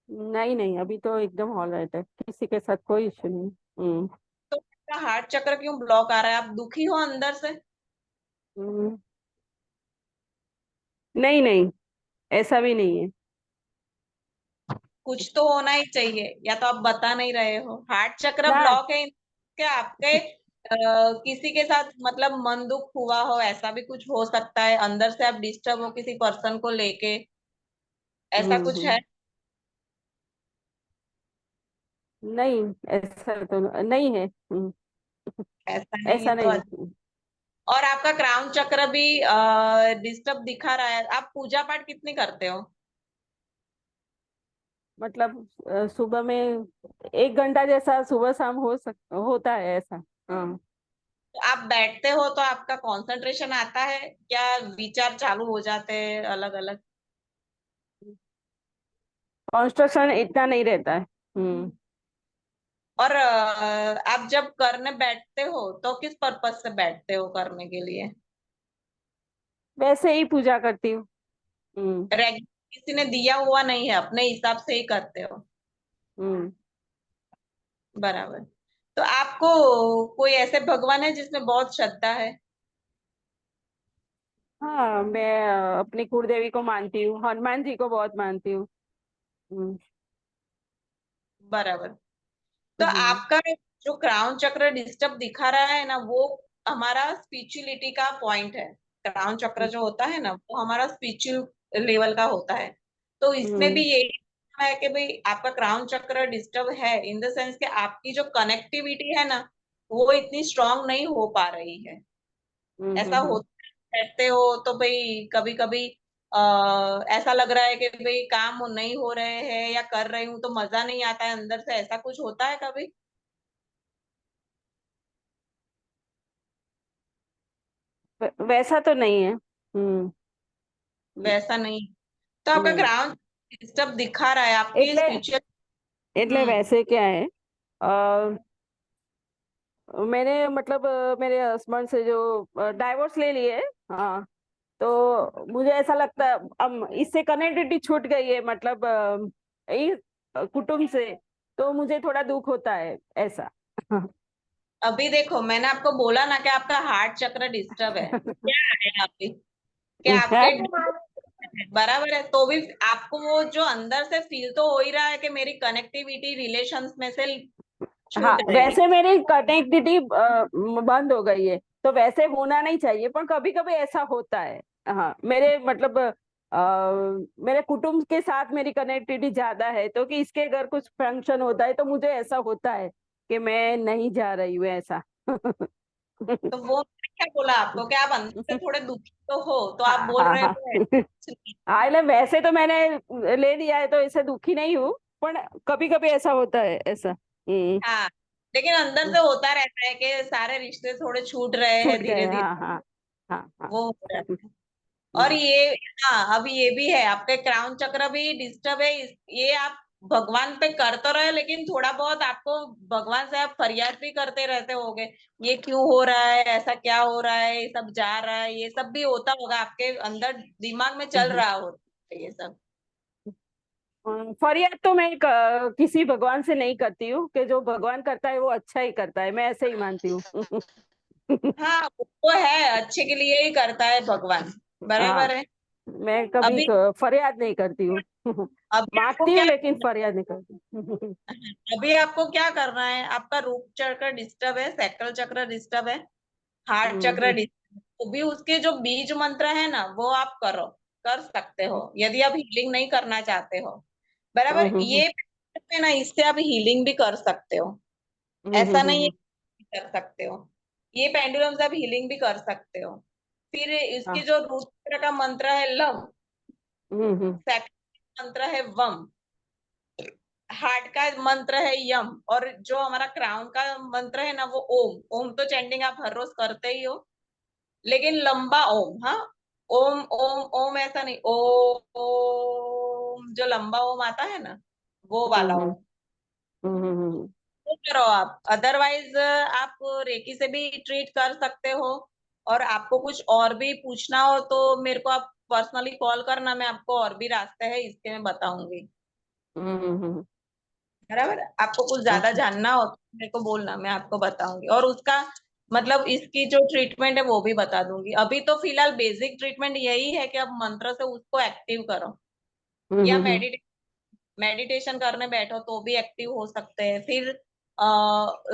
नहीं नहीं, अभी तो एकदम ऑल राइट है, किसी के साथ कोई इश्यू नहीं. तो आपका हार्ट चक्र क्यों ब्लॉक आ रहा है? आप दुखी हो अंदर से? नहीं नहीं, ऐसा भी नहीं है। कुछ तो होना ही चाहिए, या तो आप बता नहीं रहे हो। हार्ट चक्र ना, ब्लॉक है, क्या आपके किसी के साथ मतलब मन दुख हुआ हो, ऐसा भी कुछ हो सकता है, अंदर से आप डिस्टर्ब हो किसी पर्सन को लेके, ऐसा कुछ है? हम्म। नहीं, ऐसा तो नहीं है। ऐसा नहीं है ऐसा तो नहीं। और आपका क्राउन चक्र भी डिस्टर्ब दिखा रहा है। आप पूजा पाठ कितनी करते हो? मतलब सुबह में 1 घंटा जैसा सुबह शाम होता है ऐसा। हाँ। तो आप बैठते हो तो आपका कंसंट्रेशन आता है, क्या विचार चालू हो जाते हैं अलग अलग? कॉन्स्ट्रक्शन इतना नहीं रहता है। और आप जब करने बैठते हो तो किस पर्पज से बैठते हो करने के लिए? वैसे ही पूजा करती हूँ। हम्म। रेगुलर किसी ने दिया हुआ नहीं है, अपने हिसाब से ही करते हो? हम्म। बराबर। तो आपको कोई ऐसे भगवान है जिसमें बहुत श्रद्धा है? हाँ, मैं अपनी कुलदेवी को मानती हूँ, हनुमान जी को बहुत मानती हूँ। हम्म। बराबर। तो हम्म। आपका जो क्राउन चक्र डिस्टर्ब दिखा रहा है ना, वो हमारा स्पिरिचुअलिटी का पॉइंट है। क्राउन चक्र जो होता है ना, वो हमारा स्पिरिचुअल लेवल का होता है। तो इसमें भी हम्म। यही है कि भाई आपका क्राउन चक्र डिस्टर्ब है, इन द सेंस कि आपकी जो कनेक्टिविटी है ना, वो इतनी स्ट्रांग नहीं हो पा रही है। हम्म। ऐसा होता है, रहते हो तो भाई कभी कभी ऐसा लग रहा है कि भाई काम नहीं हो रहे हैं या कर रही हूँ तो मजा नहीं आता है अंदर से, ऐसा कुछ होता है कभी? वैसा तो नहीं है। हम्म। वैसा नहीं? तो आपका नहीं, क्राउन डिस्टर्ब दिखा रहा है आपके એટલે स्पिरिचुअल। એટલે हम्म। वैसे क्या है, मैंने मतलब मेरे हस्बैंड से जो डाइवोर्स ले लिए। हाँ। तो मुझे ऐसा लगता है अब इससे कनेक्टिविटी छूट गई है, मतलब ये कुटुंब से। तो मुझे थोड़ा दुख होता है ऐसा। अभी देखो, मैंने आपको बोला ना कि आपका हार्ट चक्र डिस्टर्ब है, क्या है अभी? क्या है। आपके बराबर है, तो भी आपको वो जो अंदर से फील तो हो ही रहा है कि मेरी कनेक्टिविटी रिलेशंस में से हाँ, छूट रही है। वैसे मेरी कनेक्टिविटी बंद हो गई है, तो वैसे होना नहीं चाहिए, पर कभी कभी ऐसा होता है। हाँ, मेरे मतलब मेरे कुटुंब के साथ मेरी कनेक्टिविटी ज्यादा है, तो कि इसके अगर कुछ फंक्शन होता है तो मुझे ऐसा होता है कि मैं नहीं जा रही हूँ ऐसा। तो वो मैंने क्या बोला आपको कि आप अंदर से थोड़े दुखी तो हो, तो आप हाँ बोल हाँ रहे हाँ। हो कुछ नहीं। हाँ, मतलब वैसे तो मैंने ले लिया है, तो ऐसे दुखी नहीं हूँ, पर कभी कभी ऐसा होता है ऐसा। हाँ, लेकिन अंदर से होता रहता है कि सारे रिश्ते थोड़े छूट रहे छूट हैं धीरे गए, धीरे, हाँ हाँ। हाँ हाँ। वो हो जाता है। और हम्म। ये, हाँ, अभी ये भी है, आपके क्राउन चक्र भी डिस्टर्ब है। ये आप भगवान पे कर तो रहे, लेकिन थोड़ा बहुत आपको भगवान से आप फरियाद भी करते रहते होगे, ये क्यों हो रहा है, ऐसा क्या हो रहा है, ये सब जा रहा है, ये सब भी होता होगा आपके अंदर, दिमाग में चल हम्म। रहा हो ये सब। फरियाद तो मैं किसी भगवान से नहीं करती हूँ, कि जो भगवान करता है वो अच्छा ही करता है, मैं ऐसे ही मानती हूँ। हाँ, वो है, अच्छे के लिए ही करता है भगवान। हाँ, बराबर है। मैं कभी अभी फरियाद नहीं करती हूँ। अभी आपको मांगती हूँ क्या लेकिन फरियाद नहीं करती। अभी आपको क्या करना है? आपका रूट चक्र डिस्टर्ब है, सैक्रल चक्र डिस्टर्ब है, हार्ट चक्र हम्म। डिस्टर्ब है, तो भी उसके जो बीज मंत्र है ना, वो आप करो, कर सकते हो यदि आप हीलिंग नहीं करना चाहते हो। बराबर, हम्म। ये है ना, इससे आप हीलिंग भी कर सकते हो। ऐसा नहीं है हम्म। कि नहीं कर सकते हो, ये पेंडुलम से आप हीलिंग भी कर सकते हो। फिर इसकी हाँ। जो रूट चक्र का मंत्र है लव, हम्म। सेकंड मंत्र है वम, हार्ट का मंत्र है यम, और जो हमारा क्राउन का मंत्र है ना, वो ओम। ओम तो चैंटिंग आप हर रोज करते ही हो, लेकिन लंबा ओम। हाँ, ओम ओम ओम ऐसा नहीं, ओम जो लंबा ओम आता है ना, वो वाला हम्म। ओम। हम्म। वो करो आप, अदरवाइज आप रेकी से भी ट्रीट कर सकते हो। और आपको कुछ और भी पूछना हो तो मेरे को आप पर्सनली कॉल करना, मैं आपको और भी रास्ते हैं इसके मैं बताऊंगी। हम्म। बराबर, आपको कुछ ज्यादा जानना हो तो मेरे को बोलना, मैं आपको बताऊंगी। और उसका मतलब इसकी जो ट्रीटमेंट है वो भी बता दूंगी। अभी तो फिलहाल बेसिक ट्रीटमेंट यही है कि अब मंत्र से उसको एक्टिव करो, या हम्म। मेडिटेशन करने बैठो तो भी एक्टिव हो सकते हैं। फिर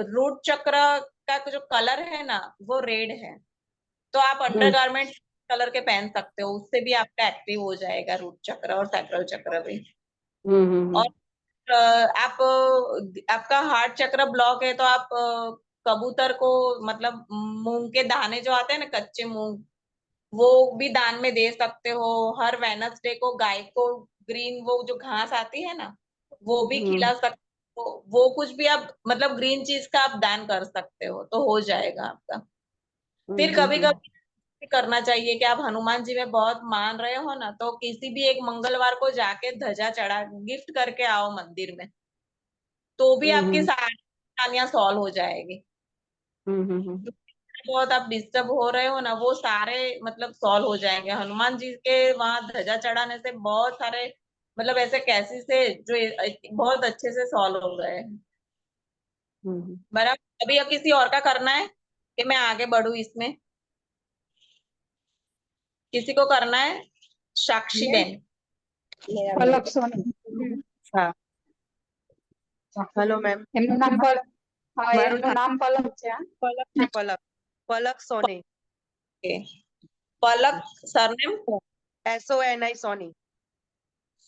रूट चक्र का जो कलर है ना वो रेड है, तो आप अंडरगारमेंट कलर के पहन सकते हो, उससे भी आपका एक्टिव हो जाएगा रूट चक्र और सैक्रल चक्र भी। हम्म। और आप आपका हार्ट चक्र ब्लॉक है तो आप कबूतर को, मतलब मूंग के दाने जो आते हैं ना, कच्चे मूंग, वो भी दान में दे सकते हो। हर वेनसडे को गाय को ग्रीन, वो जो घास आती है ना, वो भी खिला सकते हो। वो कुछ भी आप, मतलब ग्रीन चीज का आप दान कर सकते हो तो हो जाएगा आपका। फिर कभी कभी करना चाहिए कि आप हनुमान जी में बहुत मान रहे हो ना, तो किसी भी एक मंगलवार को जाके ध्वजा चढ़ा गिफ्ट करके आओ मंदिर में, तो भी आपकी सारी परेशानियां सॉल्व हो जाएगी। हम्म। बहुत आप डिस्टर्ब हो रहे हो ना, वो सारे मतलब सॉल्व हो जाएंगे हनुमान जी के वहां ध्वजा चढ़ाने से। बहुत सारे मतलब ऐसे केसेस है जो बहुत अच्छे से सॉल्व हो गए हैं। बराबर। अभी अब किसी और का करना है कि मैं आगे बढ़ू इसमें? किसी को करना है? साक्षी बहन। પલક સોની હા હેલો મેમ એમનું નામ મારું એમનું નામ પલક છે હા? પલક છે પલક પલક સોની पलक सरनेम SONI સોની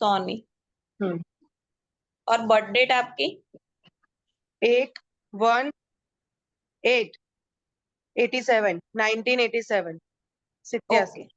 सोनी। हम्म और बर्थ डेट आपकी? 1/8/87 1987 87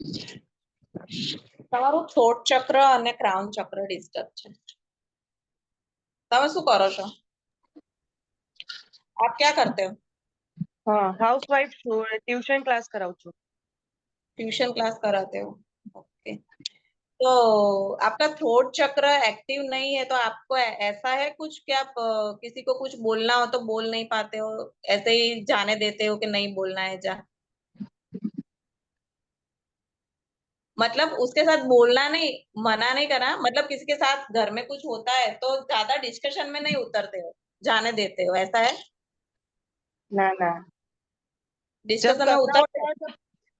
ओके। તમારું થ્રોટ ચક્ર અને ક્રાઉન ચક્ર ડિસ્ટર્બ છે। તમે શું કરો છો? आप क्या करते हो? હા હાઉસવાઇફ છું ટ્યુશન ક્લાસ કરાવું છું ट्यूशन क्लास कराते हो? ओके। तो आपका थ्रोट चक्र एक्टिव नहीं है तो आपको ऐसा है कुछ कि आप किसी को कुछ बोलना हो तो बोल नहीं पाते हो, ऐसे ही जाने देते हो कि नहीं बोलना है जा? मतलब उसके साथ बोलना नहीं, मना नहीं करना, मतलब किसी के साथ घर में कुछ होता है तो ज्यादा डिस्कशन में नहीं उतरते हो, जाने देते हो, ऐसा है? ના ना जब डिस्कशन में करना उतर। होता है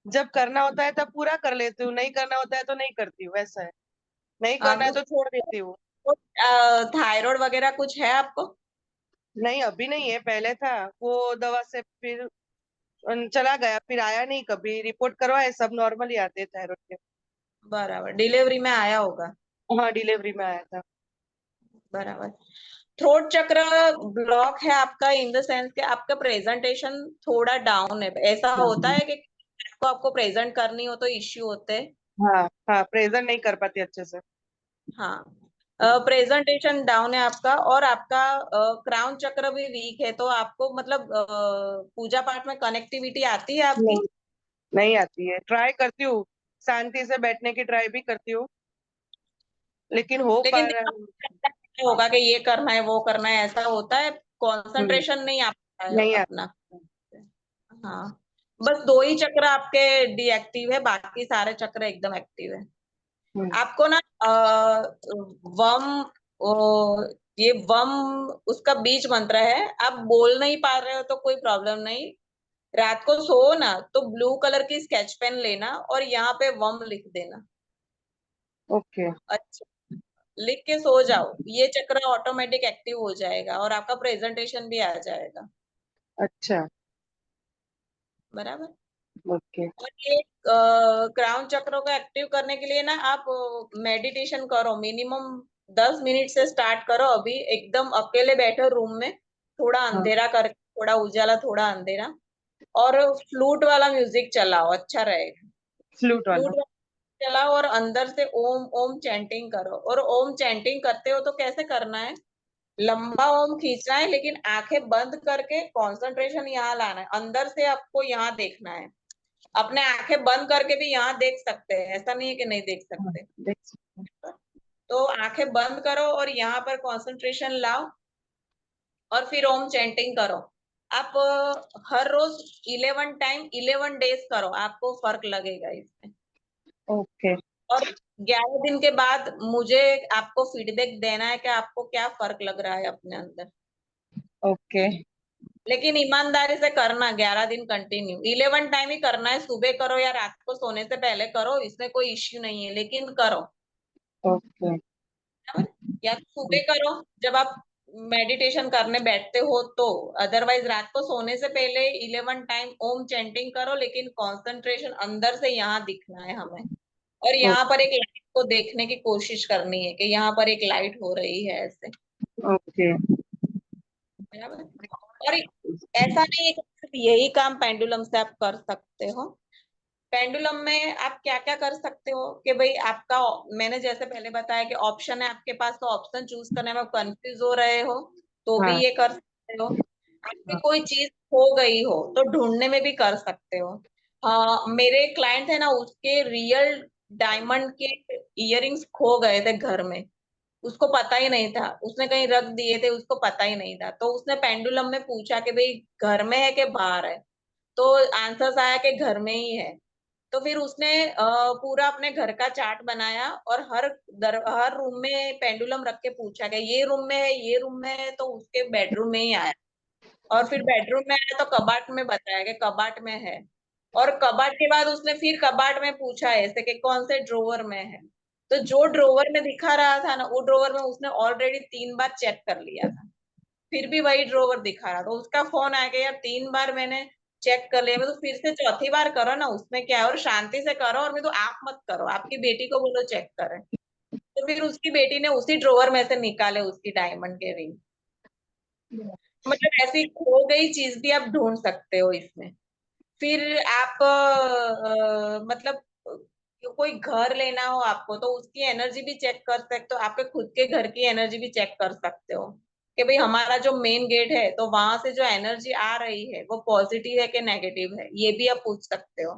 जब करना होता है तब पूरा कर लेती हूँ नहीं करना होता है तो नहीं करती हूँ वैसा है नहीं करना है तो छोड़ देती हूँ थायराइड वगैरह कुछ है आपको? नहीं, अभी नहीं है, पहले था। वो दवा से फिर चला गया, फिर आया नहीं कभी। रिपोर्ट करवाए, सब नॉर्मल ही आते हैं थायराइड के। बराबर, डिलीवरी में आया होगा। हाँ, डिलीवरी में आया था। बराबर। थ्रोट चक्र ब्लॉक है आपका इन द सेंस कि आपका प्रेजेंटेशन थोड़ा डाउन है। ऐसा होता है कि आपको प्रेजेंट करनी हो तो इश्यू होते हैं। हाँ हाँ, प्रेजेंट नहीं कर पाती अच्छे से। हाँ, प्रेजेंटेशन डाउन है आपका, और आपका क्राउन चक्र भी वीक है। तो आपको मतलब पूजा पाठ में कनेक्टिविटी आती है आपकी? नहीं, नहीं आती है। ट्राई करती हूँ, शांति से बैठने की ट्राई भी करती हूँ, लेकिन हो पा लेकिन रहा दिमाग में होगा कि ये करना है वो करना है, ऐसा होता है। हम्म, कंसंट्रेशन नहीं आ पाता है नहीं अपना। आता। हाँ, बस 2 ही चक्र आपके डीएक्टिव है, बाकी सारे चक्र एकदम एक्टिव है। हम्म, आपको ना वम ये वम उसका बीज मंत्र है। आप बोल नहीं पा रहे हो तो कोई प्रॉब्लम नहीं। रात को सो ना तो ब्लू कलर की स्केच पेन लेना और यहाँ पे वम लिख देना। ओके। अच्छा, लिख के सो जाओ, ये चक्र ऑटोमेटिक एक्टिव हो जाएगा और आपका प्रेजेंटेशन भी आ जाएगा। अच्छा। बराबर। ओके। और ये क्राउन चक्रों को एक्टिव करने के लिए ना आप मेडिटेशन करो। मिनिमम 10 मिनट से स्टार्ट करो। अभी एकदम अकेले बैठो रूम में, थोड़ा हाँ, अंधेरा करके, थोड़ा उजाला थोड़ा अंधेरा, और फ्लूट वाला म्यूजिक चलाओ, अच्छा रहेगा। फ्लूट वाला। फ्लूट चलाओ और अंदर से ओम ओम चैंटिंग करो। और ओम चैंटिंग करते हो तो कैसे करना है, लंबा ओम खींचना है, लेकिन आंखें बंद करके कंसंट्रेशन यहाँ लाना है। अंदर से आपको यहाँ देखना है। अपने आंखें बंद करके भी यहाँ देख सकते हैं, ऐसा नहीं है कि नहीं देख हाँ, सकते। देख सकते हैं। तो आंखें बंद करो और यहाँ पर कंसंट्रेशन लाओ और फिर ओम चैंटिंग करो। आप हर रोज 11 डेज करो, आपको फर्क लगेगा इसमें। ओके। और 11 दिन के बाद मुझे आपको फीडबैक देना है कि आपको क्या फर्क लग रहा है अपने अंदर। ओके। लेकिन ईमानदारी से करना, 11 दिन कंटिन्यू। 11 टाइम ही करना है, सुबह करो या रात को सोने से पहले करो, इसमें कोई इश्यू नहीं है, लेकिन करो। ओके। बराबर? या तो सुबह करो जब आप मेडिटेशन करने बैठते हो तो। अदरवाइज रात को सोने से पहले 11 टाइम ओम चैंटिंग करो, लेकिन कंसंट्रेशन अंदर से यहाँ दिखना है हमें। और यहाँ पर एक लाइट को देखने की कोशिश करनी है कि यहाँ पर एक लाइट हो रही है ऐसे। ओके। बराबर। और ऐसा नहीं है कि सिर्फ यही काम पेंडुलम से आप कर सकते हो। पेंडुलम में आप क्या क्या कर सकते हो कि भाई आपका, मैंने जैसे पहले बताया कि ऑप्शन है आपके पास, तो ऑप्शन चूज करने में कंफ्यूज हो रहे हो तो भी हाँ ये कर सकते हो। आपकी हाँ कोई चीज खो गई हो तो ढूंढने में भी कर सकते हो। हाँ, मेरे क्लाइंट है ना, उसके रियल डायमंड के इयररिंग्स खो गए थे घर में। उसको पता ही नहीं था, उसने कहीं रख दिए थे, उसको पता ही नहीं था। तो उसने पेंडुलम में पूछा कि भाई घर में है कि बाहर है। तो आंसर्स आया कि घर में ही है। तो फिर उसने पूरा अपने घर का चार्ट बनाया और हर रूम में पेंडुलम रख के पूछा कि ये रूम में है, ये रूम में है, तो उसके बेडरूम में ही आया। और फिर बेडरूम में आया तो कबाट में बताया कि कबाट में है। और कबाट के बाद उसने फिर कबाट में पूछा ऐसे कि कौन से ड्रोवर में है। तो जो ड्रोवर में दिखा रहा था ना, वो ड्रोवर में उसने ऑलरेडी 3 बार चेक कर लिया था, फिर भी वही ड्रोवर दिखा रहा। तो उसका फोन आ गया, यार 3 बार मैंने चेक कर लिया, मैं तो फिर से चौथी बार करो ना, उसमें क्या है, और शांति से करो, और मैं तो आप मत करो, आपकी बेटी को बोलो चेक करे। तो फिर उसकी बेटी ने उसी ड्रोवर में से निकाले उसकी डायमंड के रिंग। मतलब ऐसी खो गई चीज भी आप ढूंढ सकते हो इसमें। फिर आप मतलब कोई घर लेना हो आपको तो उसकी एनर्जी भी चेक कर सकते हो, आपके खुद के घर की एनर्जी भी चेक कर सकते हो कि भाई हमारा जो मेन गेट है तो वहां से जो एनर्जी आ रही है वो पॉजिटिव है कि नेगेटिव है, ये भी आप पूछ सकते हो।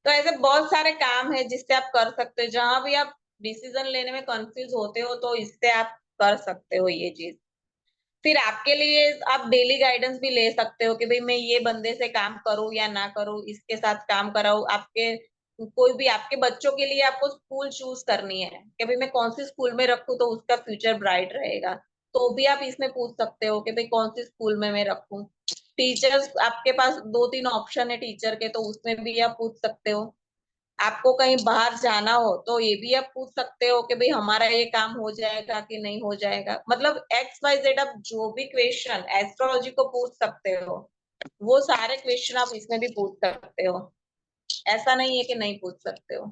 तो ऐसे बहुत सारे काम है जिससे आप कर सकते हो। जहां भी आप डिसीजन लेने में कंफ्यूज होते हो तो इससे आप कर सकते हो ये चीज। फिर आपके लिए आप डेली गाइडेंस भी ले सकते हो कि भाई मैं ये बंदे से काम करूं या ना करूं, इसके साथ काम कराऊं। आपके कोई भी आपके बच्चों के लिए आपको स्कूल चूज करनी है कि भाई मैं कौन सी स्कूल में रखूं तो उसका फ्यूचर ब्राइट रहेगा, तो भी आप इसमें पूछ सकते हो कि भाई कौन सी स्कूल में मैं रखूं। टीचर्स, आपके पास 2-3 ऑप्शन है टीचर के, तो उसमें भी आप पूछ सकते हो। आपको कहीं बाहर जाना हो तो ये भी आप पूछ सकते हो कि भाई हमारा ये काम हो जाएगा कि नहीं हो जाएगा, मतलब XYZ आप जो भी क्वेश्चन एस्ट्रोलॉजी को पूछ सकते हो, वो सारे क्वेश्चन आप इसमें भी पूछ सकते हो, ऐसा नहीं है कि नहीं पूछ सकते हो।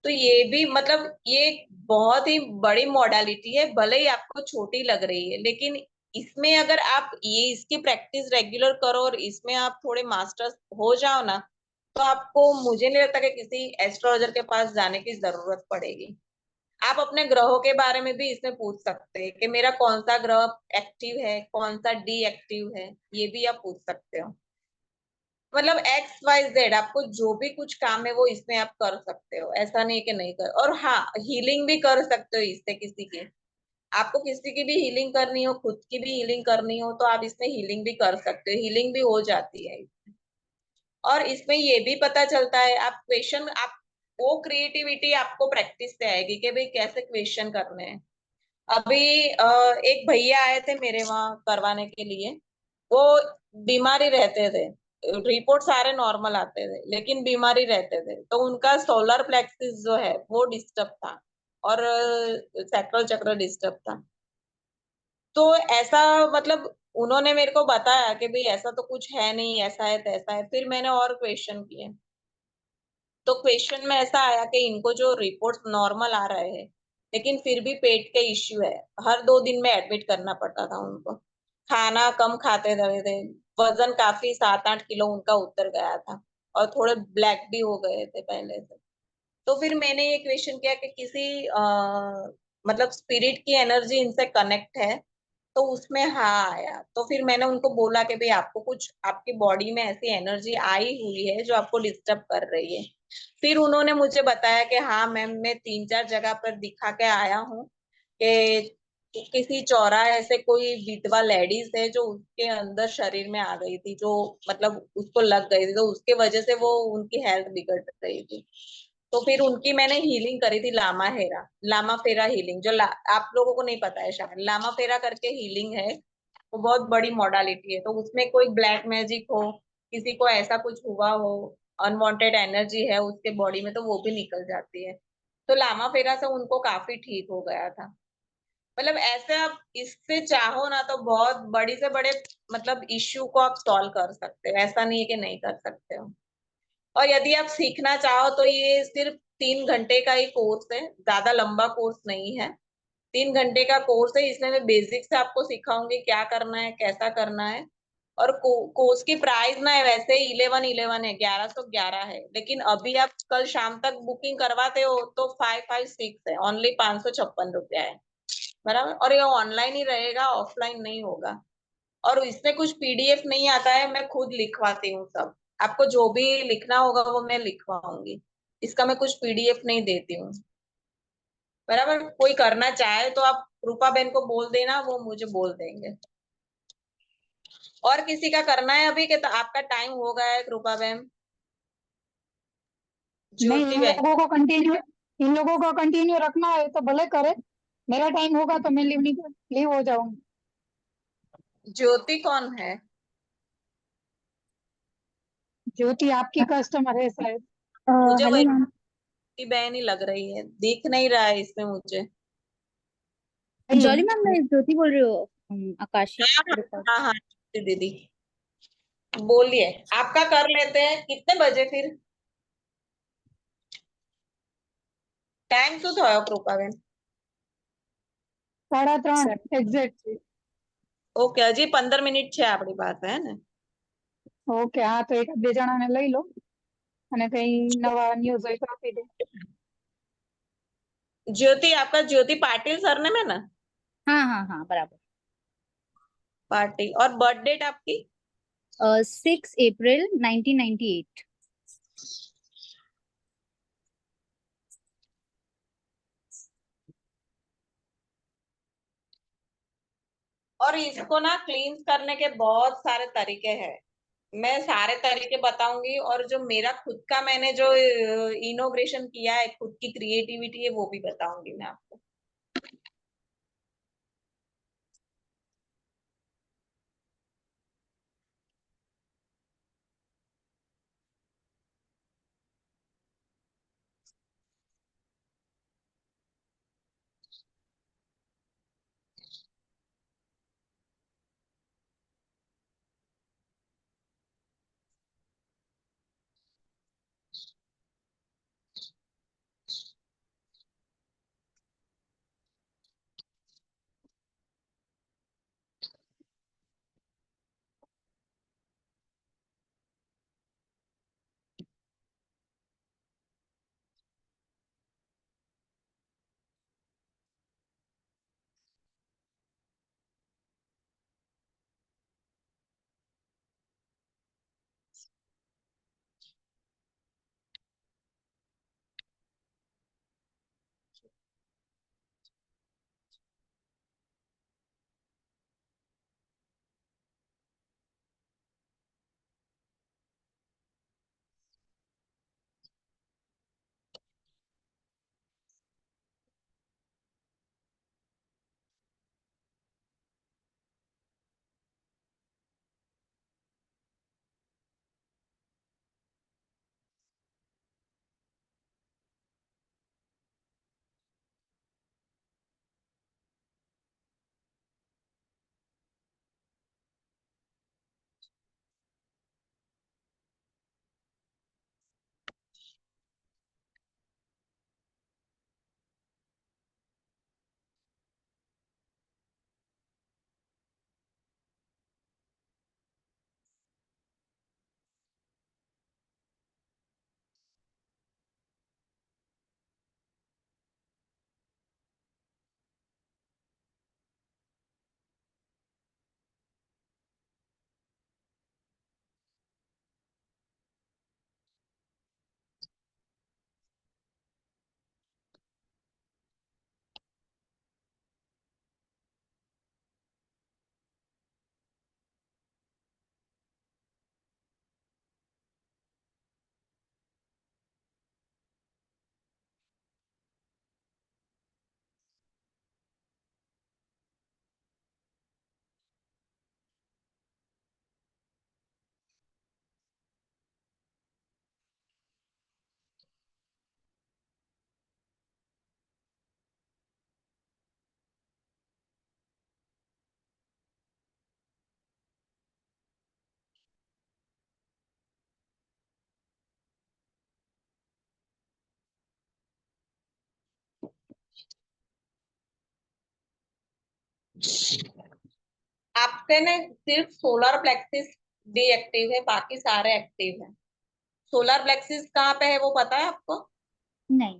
तो ये भी मतलब ये एक बहुत ही बड़ी मॉडलिटी है, भले ही आपको छोटी लग रही है, लेकिन इसमें अगर आप ये इसकी प्रैक्टिस रेगुलर करो और इसमें आप थोड़े मास्टर्स हो जाओ ना, तो आपको मुझे नहीं लगता कि किसी एस्ट्रोलॉजर के पास जाने की जरूरत पड़ेगी। आप अपने ग्रहों के बारे में भी इसमें पूछ सकते हैं कि मेरा कौन सा ग्रह एक्टिव है, कौन सा डी एक्टिव है, ये भी आप पूछ सकते हो। मतलब XYZ आपको जो भी कुछ काम है वो इसमें आप कर सकते हो, ऐसा नहीं है कि नहीं कर। और हाँ, हीलिंग भी कर सकते हो इससे किसी की, आपको किसी की भी हीलिंग करनी हो, खुद की भी हीलिंग करनी हो, तो आप इसमें हीलिंग भी कर सकते हो, हीलिंग भी हो जाती है। और इसमें ये भी पता चलता है आप क्वेश्चन, आप वो क्रिएटिविटी आपको प्रैक्टिस से आएगी कि भाई कैसे क्वेश्चन करने हैं। अभी एक भैया आए थे मेरे वहां करवाने के लिए, वो बीमारी रहते थे, रिपोर्ट सारे नॉर्मल आते थे लेकिन बीमारी रहते थे, तो उनका सोलर प्लेक्सिस जो है वो डिस्टर्ब था और सैक्रल चक्र डिस्टर्ब था। तो ऐसा मतलब उन्होंने मेरे को बताया कि भाई ऐसा तो कुछ है नहीं, ऐसा है तैसा है। फिर मैंने और क्वेश्चन किए, तो क्वेश्चन में ऐसा आया कि इनको जो रिपोर्ट नॉर्मल आ रहे हैं लेकिन फिर भी पेट के इश्यू है, हर 2 दिन में एडमिट करना पड़ता था उनको, खाना कम खाते रहे थे, वजन काफी 7-8 किलो उनका उतर गया था और थोड़े ब्लैक भी हो गए थे पहले से। तो फिर मैंने ये क्वेश्चन किया कि किसी मतलब स्पिरिट की एनर्जी इनसे कनेक्ट है, तो उसमें हाँ आया। तो फिर मैंने उनको बोला कि भाई आपको कुछ आपकी बॉडी में ऐसी एनर्जी आई हुई है जो आपको डिस्टर्ब कर रही है। फिर उन्होंने मुझे बताया कि हाँ मैम, मैं 3-4 जगह पर दिखा के आया हूँ कि किसी चौराहे से कोई विधवा लेडीज है जो उसके अंदर शरीर में आ गई थी, जो मतलब उसको लग गई थी, तो उसके वजह से वो उनकी हेल्थ बिगड़ रही थी। तो फिर उनकी मैंने हीलिंग करी थी, लामा फेरा हीलिंग, जो आप लोगों को नहीं पता है शायद, लामा फेरा करके हीलिंग है, वो बहुत बड़ी मॉडलिटी है। तो उसमें कोई ब्लैक मैजिक हो, किसी को ऐसा कुछ हुआ हो, अनवांटेड एनर्जी है उसके बॉडी में, तो वो भी निकल जाती है। तो लामा फेरा से उनको काफी ठीक हो गया था। मतलब ऐसे आप इससे चाहो ना तो बहुत बड़ी से बड़े मतलब इश्यू को आप सॉल्व कर सकते हो, ऐसा नहीं है कि नहीं कर सकते हो। और यदि आप सीखना चाहो तो ये सिर्फ 3 घंटे का ही कोर्स है, ज्यादा लंबा कोर्स नहीं है। 3 घंटे का कोर्स है, इसमें मैं बेसिक से आपको सिखाऊंगी क्या करना है, कैसा करना है। और कोर्स की प्राइस ना है वैसे 1111 है, 1111 है, लेकिन अभी आप कल शाम तक बुकिंग करवाते हो तो 556 है, ओनली 556 रुपया है, बराबर। और ये ऑनलाइन ही रहेगा, ऑफलाइन नहीं होगा। और इसमें कुछ PDF नहीं आता है, मैं खुद लिखवाती हूँ सब, आपको जो भी लिखना होगा वो मैं लिखवाऊंगी, इसका मैं कुछ PDF नहीं देती हूँ, बराबर। कोई करना चाहे तो आप रूपा बहन को बोल देना, वो मुझे बोल देंगे। और किसी का करना है अभी के? तो आपका टाइम हो गया है रूपा बहन, नहीं, ज्योति बहन। इन लोगों को कंटिन्यू रखना है तो भले करे। मेरा टाइम होगा तो मैं लीव हो जाऊंगी। ज्योति कौन है? ज्योति आपकी कस्टमर है शायद। मुझे हेलो वही मैम। ज्योति बहन ही लग रही है, दिख नहीं रहा है इसमें मुझे। जॉली मैम, मैं ज्योति बोल रही हूँ, आकाशी हाँ रिकॉर्ड। हाँ हाँ, ज्योति दीदी बोलिए, आपका कर लेते हैं कितने बजे फिर? टाइम શું થયો કૃપાબેન? 3:30 એક્ઝેક્ટ। ઓકે, હજી 15 મિનિટ છે આપણી પાસે, હે ને? ઓકે, હા તો એક બે જણાને લઈ લો અને કઈ નવા ન્યૂઝ હોય તો આપી દે। ज्योति, आपका ज्योति पाटिल सरनेम है ना? हाँ हाँ हाँ, बराबर। पाटिल। और बर्थ डेट आपकी? 6 अप्रैल 1998। और इसको ना क्लींस करने के बहुत सारे तरीके हैं, मैं सारे तरीके बताऊंगी। और जो मेरा खुद का मैंने जो इनोग्रेशन किया है, खुद की क्रिएटिविटी है, वो भी बताऊंगी मैं आपको। आपके ने सिर्फ सोलर प्लेक्सिस डीएक्टिव है, बाकी सारे एक्टिव है। सोलर प्लेक्सिस कहाँ पे है वो पता है आपको? नहीं।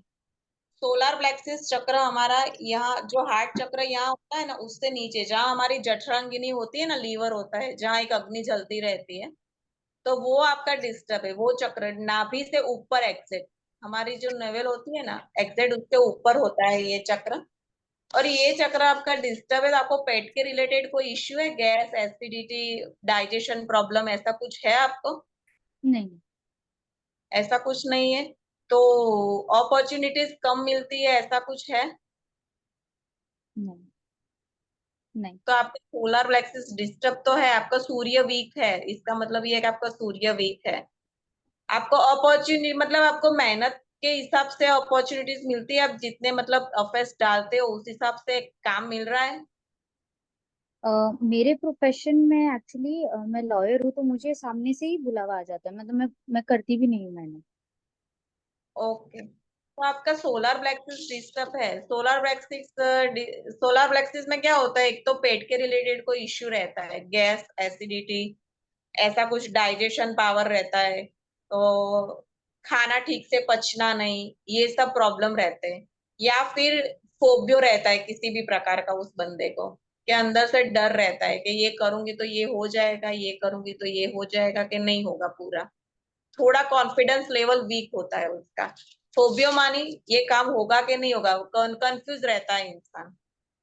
सोलर प्लेक्सिस चक्र हमारा यहाँ जो हार्ट चक्र यहाँ होता है ना, उससे नीचे जहाँ हमारी जठरांगिनी होती है ना, लीवर होता है जहाँ एक अग्नि जलती रहती है, तो वो आपका डिस्टर्ब है। वो चक्र नाभि से ऊपर एग्जिट, हमारी जो नेवल होती है ना, एग्जिट उसके ऊपर होता है ये चक्र। और ये चक्र आपका डिस्टर्ब है तो आपको पेट के रिलेटेड कोई इश्यू है? गैस, एसिडिटी, डाइजेशन प्रॉब्लम, ऐसा कुछ है आपको? नहीं। ऐसा कुछ नहीं है तो अपॉर्चुनिटीज कम मिलती है, ऐसा कुछ है? नहीं। नहीं। तो आपका सोलर प्लेक्सिस डिस्टर्ब तो है, आपका सूर्य वीक है, इसका मतलब ये है कि आपका सूर्य वीक है। आपको अपॉर्चुनिटी मतलब आपको मेहनत के हिसाब से अपॉर्चुनिटीज मिलती है, आप जितने मतलब एफर्ट्स डालते हो उस हिसाब से काम मिल रहा है। मेरे प्रोफेशन में एक्चुअली मैं लॉयर हूँ, तो मुझे सामने से ही बुलावा आ जाता है, मतलब मैं करती भी नहीं हूँ मैंने। ओके, तो आपका सोलर प्लेक्सिस डिस्टर्ब है। सोलर प्लेक्सिस में क्या होता है, एक तो पेट के रिलेटेड कोई इश्यू रहता है, गैस, एसिडिटी, ऐसा कुछ डाइजेशन पावर रहता है, तो खाना ठीक से पचना नहीं, ये सब प्रॉब्लम रहते हैं। या फिर फोबियो रहता है किसी भी प्रकार का उस बंदे को, के अंदर से डर रहता है कि ये करूंगी तो ये हो जाएगा, ये करूंगी तो ये हो जाएगा, कि नहीं होगा पूरा। थोड़ा कॉन्फिडेंस लेवल वीक होता है उसका। फोबियो मानी ये काम होगा कि नहीं होगा, कंफ्यूज रहता है इंसान,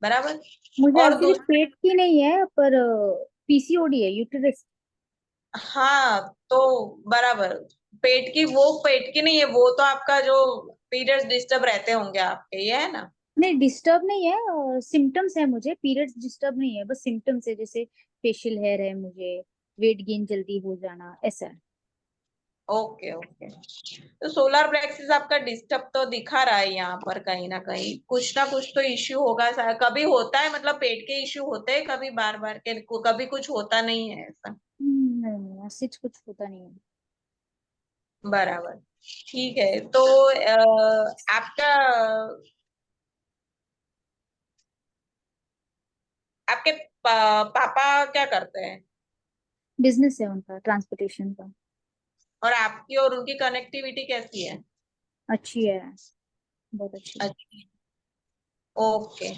बराबर। मुझे और एक्चुअली पेट की नहीं है, पर पीसीओडी है, यूटेरस। हाँ, तो बराबर, पेट की नहीं है वो, तो आपका जो पीरियड्स डिस्टर्ब रहते होंगे आपके, ये है ना? नहीं, डिस्टर्ब नहीं है, सिम्टम्स है मुझे, पीरियड्स डिस्टर्ब नहीं है, बस सिम्टम्स है, जैसे फेशियल हेयर है मुझे, वेट गेन जल्दी हो जाना, ऐसा है। ओके ओके, तो सोलर प्लेक्सिस आपका डिस्टर्ब तो दिखा रहा है यहाँ पर, कहीं ना कुछ तो इश्यू होगा। कभी होता है मतलब पेट के इश्यू होते हैं कभी बार बार के, कभी कुछ होता नहीं है ऐसा? नहीं नहीं, ऐसे कुछ होता नहीं है। बराबर, ठीक है। तो आपका आपके पापा क्या करते हैं? बिजनेस है उनका, ट्रांसपोर्टेशन का। और आपकी और उनकी कनेक्टिविटी कैसी है? अच्छी है, बहुत अच्छी। अच्छा, ओके,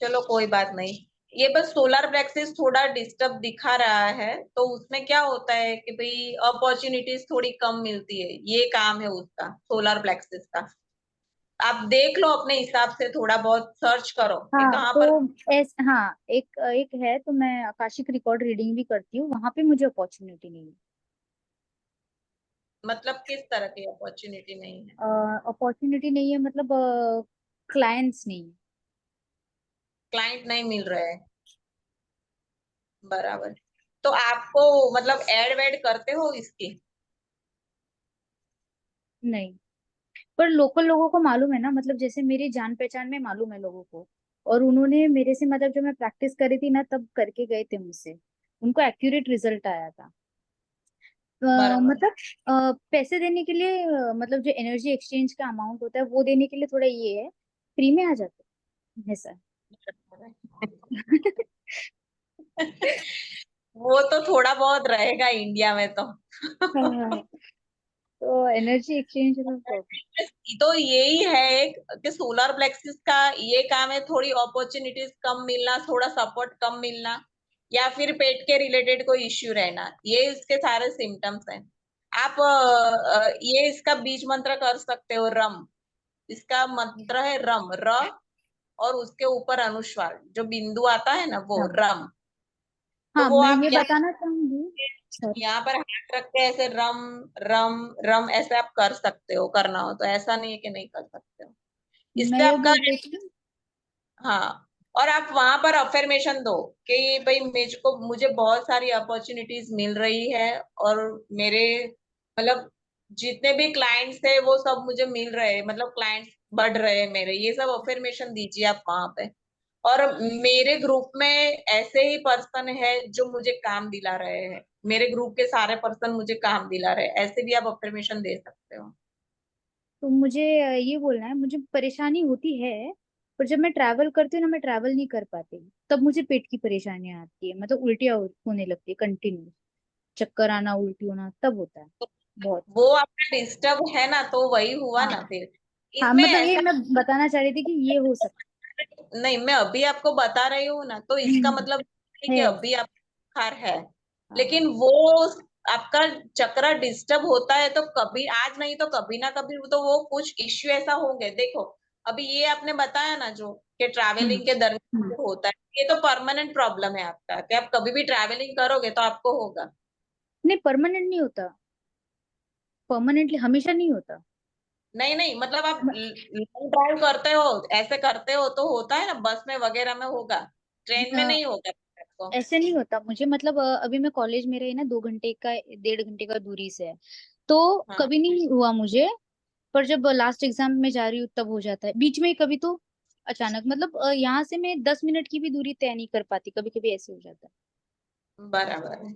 चलो कोई बात नहीं। ये बस सोलर प्लेक्सिस थोड़ा डिस्टर्ब दिखा रहा है, तो उसमें क्या होता है कि भाई अपॉर्चुनिटीज थोड़ी कम मिलती है, ये काम है उसका, सोलर प्लेक्सिस का। आप देख लो अपने हिसाब से, थोड़ा बहुत सर्च करो कि हाँ कहाँ तो पर। हाँ, एक एक है, तो मैं आकाशिक रिकॉर्ड रीडिंग भी करती हूँ, वहां पे मुझे अपॉर्चुनिटी नहीं मतलब किस तरह की अपॉर्चुनिटी नहीं है? है। अपॉर्चुनिटी नहीं है मतलब क्लाइंट्स नहीं है। क्लाइंट नहीं मिल रहे हैं, बराबर। तो आपको मतलब एड वेड करते हो इसकी? नहीं, पर लोकल लोगों को मालूम है ना, मतलब जैसे मेरी जान पहचान में मालूम है लोगों को, और उन्होंने मेरे से, मतलब जब मैं प्रैक्टिस करी थी ना, तब करके गए थे मुझसे, उनको एक्यूरेट रिजल्ट आया था। बराबर, मतलब पैसे देने के लिए, मतलब जो एनर्जी एक्सचेंज का अमाउंट होता है वो देने के लिए थोड़ा ये है, फ्री में आ जाता है ऐसा। वो तो थोड़ा बहुत रहेगा इंडिया में तो। हाँ, तो एनर्जी एक्सचेंज का प्रॉब्लम। तो यही है एक, कि सोलर प्लेक्सिस का ये काम है, थोड़ी अपॉर्चुनिटीज कम मिलना, थोड़ा सपोर्ट कम मिलना, या फिर पेट के रिलेटेड कोई इश्यू रहना, ये इसके सारे सिम्टम्स हैं। आप ये इसका बीज मंत्र कर सकते हो, रम। इसका मंत्र है रम, र, और उसके ऊपर अनुस्वार जो बिंदु आता है ना, वो हाँ। रम। तो हाँ, वो मैं आप ये बताना चाहूंगी। सॉरी। यहाँ पर हाथ रख के ऐसे रम रम रम ऐसे आप कर सकते हो, करना हो तो, ऐसा नहीं है कि नहीं कर सकते हो। मैं इससे ये आपका, बोल रही थी। हाँ, और आप वहां पर अफर्मेशन दो कि भाई मुझे बहुत सारी अपॉर्चुनिटीज मिल रही है, और मेरे मतलब जितने भी क्लाइंट्स है वो सब मुझे मिल रहे हैं, मतलब क्लाइंट्स बढ़ रहे हैं मेरे, ये सब अफर्मेशन दीजिए आप वहां पे। और मेरे ग्रुप में ऐसे ही पर्सन है जो मुझे काम दिला रहे हैं, मेरे ग्रुप के सारे पर्सन मुझे काम दिला रहे हैं, ऐसे भी आप अफर्मेशन दे सकते हो। तो मुझे ये बोलना है, मुझे परेशानी होती है, पर जब मैं ट्रैवल करती हूँ ना, मैं ट्रैवल नहीं कर पाती, तब मुझे पेट की परेशानियां आती है, मतलब उल्टियाँ होने लगती है कंटिन्यू, चक्कर आना, उल्टी होना तब होता है बहुत। वो आपका डिस्टर्ब है ना, तो वही हुआ ना हाँ फिर। हाँ, इसमें मतलब ये ऐसा मैं बताना चाह रही थी कि ये हो सकता नहीं, मैं अभी आपको बता रही हूँ ना, तो इसका मतलब नहीं कि है। अभी आप बुखार है, हाँ लेकिन वो आपका चक्र डिस्टर्ब होता है तो कभी आज नहीं तो कभी ना कभी तो वो कुछ इश्यू ऐसा होंगे। देखो अभी ये आपने बताया ना जो कि हम्म ट्रैवलिंग के दरमियान हम्म। जो होता है, ये तो परमानेंट प्रॉब्लम है आपका, कि आप कभी भी ट्रैवलिंग करोगे तो आपको होगा। नहीं, परमानेंट नहीं होता, परमानेंटली हमेशा नहीं होता। नहीं नहीं, मतलब आप म- लॉन्ग ड्राइव करते हो, ऐसे करते हो तो होता है ना, बस में वगैरह में होगा, ट्रेन में अ, नहीं होगा आपको। ऐसे नहीं होता मुझे, मतलब अभी मैं कॉलेज में रही ना, 2 घंटे का 1.5 घंटे का दूरी से है, तो हाँ, कभी नहीं हुआ मुझे। पर जब लास्ट एग्जाम में जा रही हूँ तब हो जाता है, बीच में कभी तो अचानक, मतलब यहाँ से मैं 10 मिनट की भी दूरी तय नहीं कर पाती, कभी कभी ऐसे हो जाता बराबर है।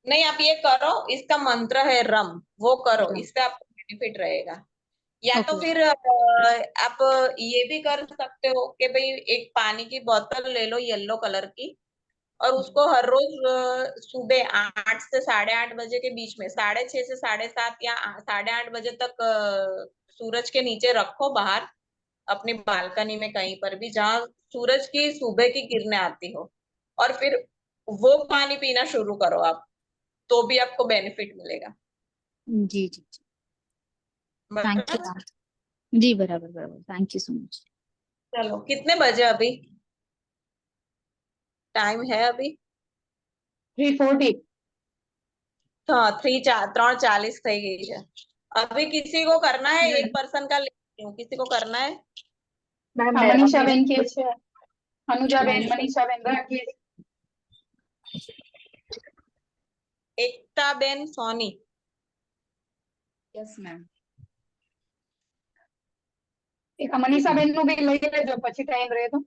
नहीं, आप ये करो, इसका मंत्र है रम, वो करो, है। इससे आपको बेनिफिट रहेगा। या तो ओके। फिर आप ये भी कर सकते हो कि भाई एक पानी की बोतल ले लो येलो कलर की, और उसको हर रोज सुबह 8 से 8:30 बजे के बीच में, 6:30 से 7:30 या 8:30 बजे तक सूरज के नीचे रखो बाहर, अपनी बालकनी में कहीं पर भी जहां सूरज की सुबह की किरणें आती हो, और फिर वो पानी पीना शुरू करो आप, तो भी आपको बेनिफिट मिलेगा। जी जी जी। थैंक बराबर। यू। जी बराबर बराबर, थैंक यू सो मच। चलो, कितने बजे अभी टाइम है अभी? 3:40। हाँ, 3:40 થઈ ગઈ છે। अभी किसी को करना है, एक पर्सन का लेती हूँ, किसी को करना है? हाँ, मनीषा बेन के છે, अनुजा बेन, मनीषा, मनीषा बेन राकेश। एकता बेन सोनी। Yes ma'am. એક મનીષા બેન નું બી લઈ લેજો પછી ટાઈમ રહે તો।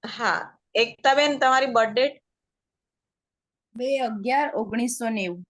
હા, એકતા બેન તમારી બર્થડે? 2/11/1990।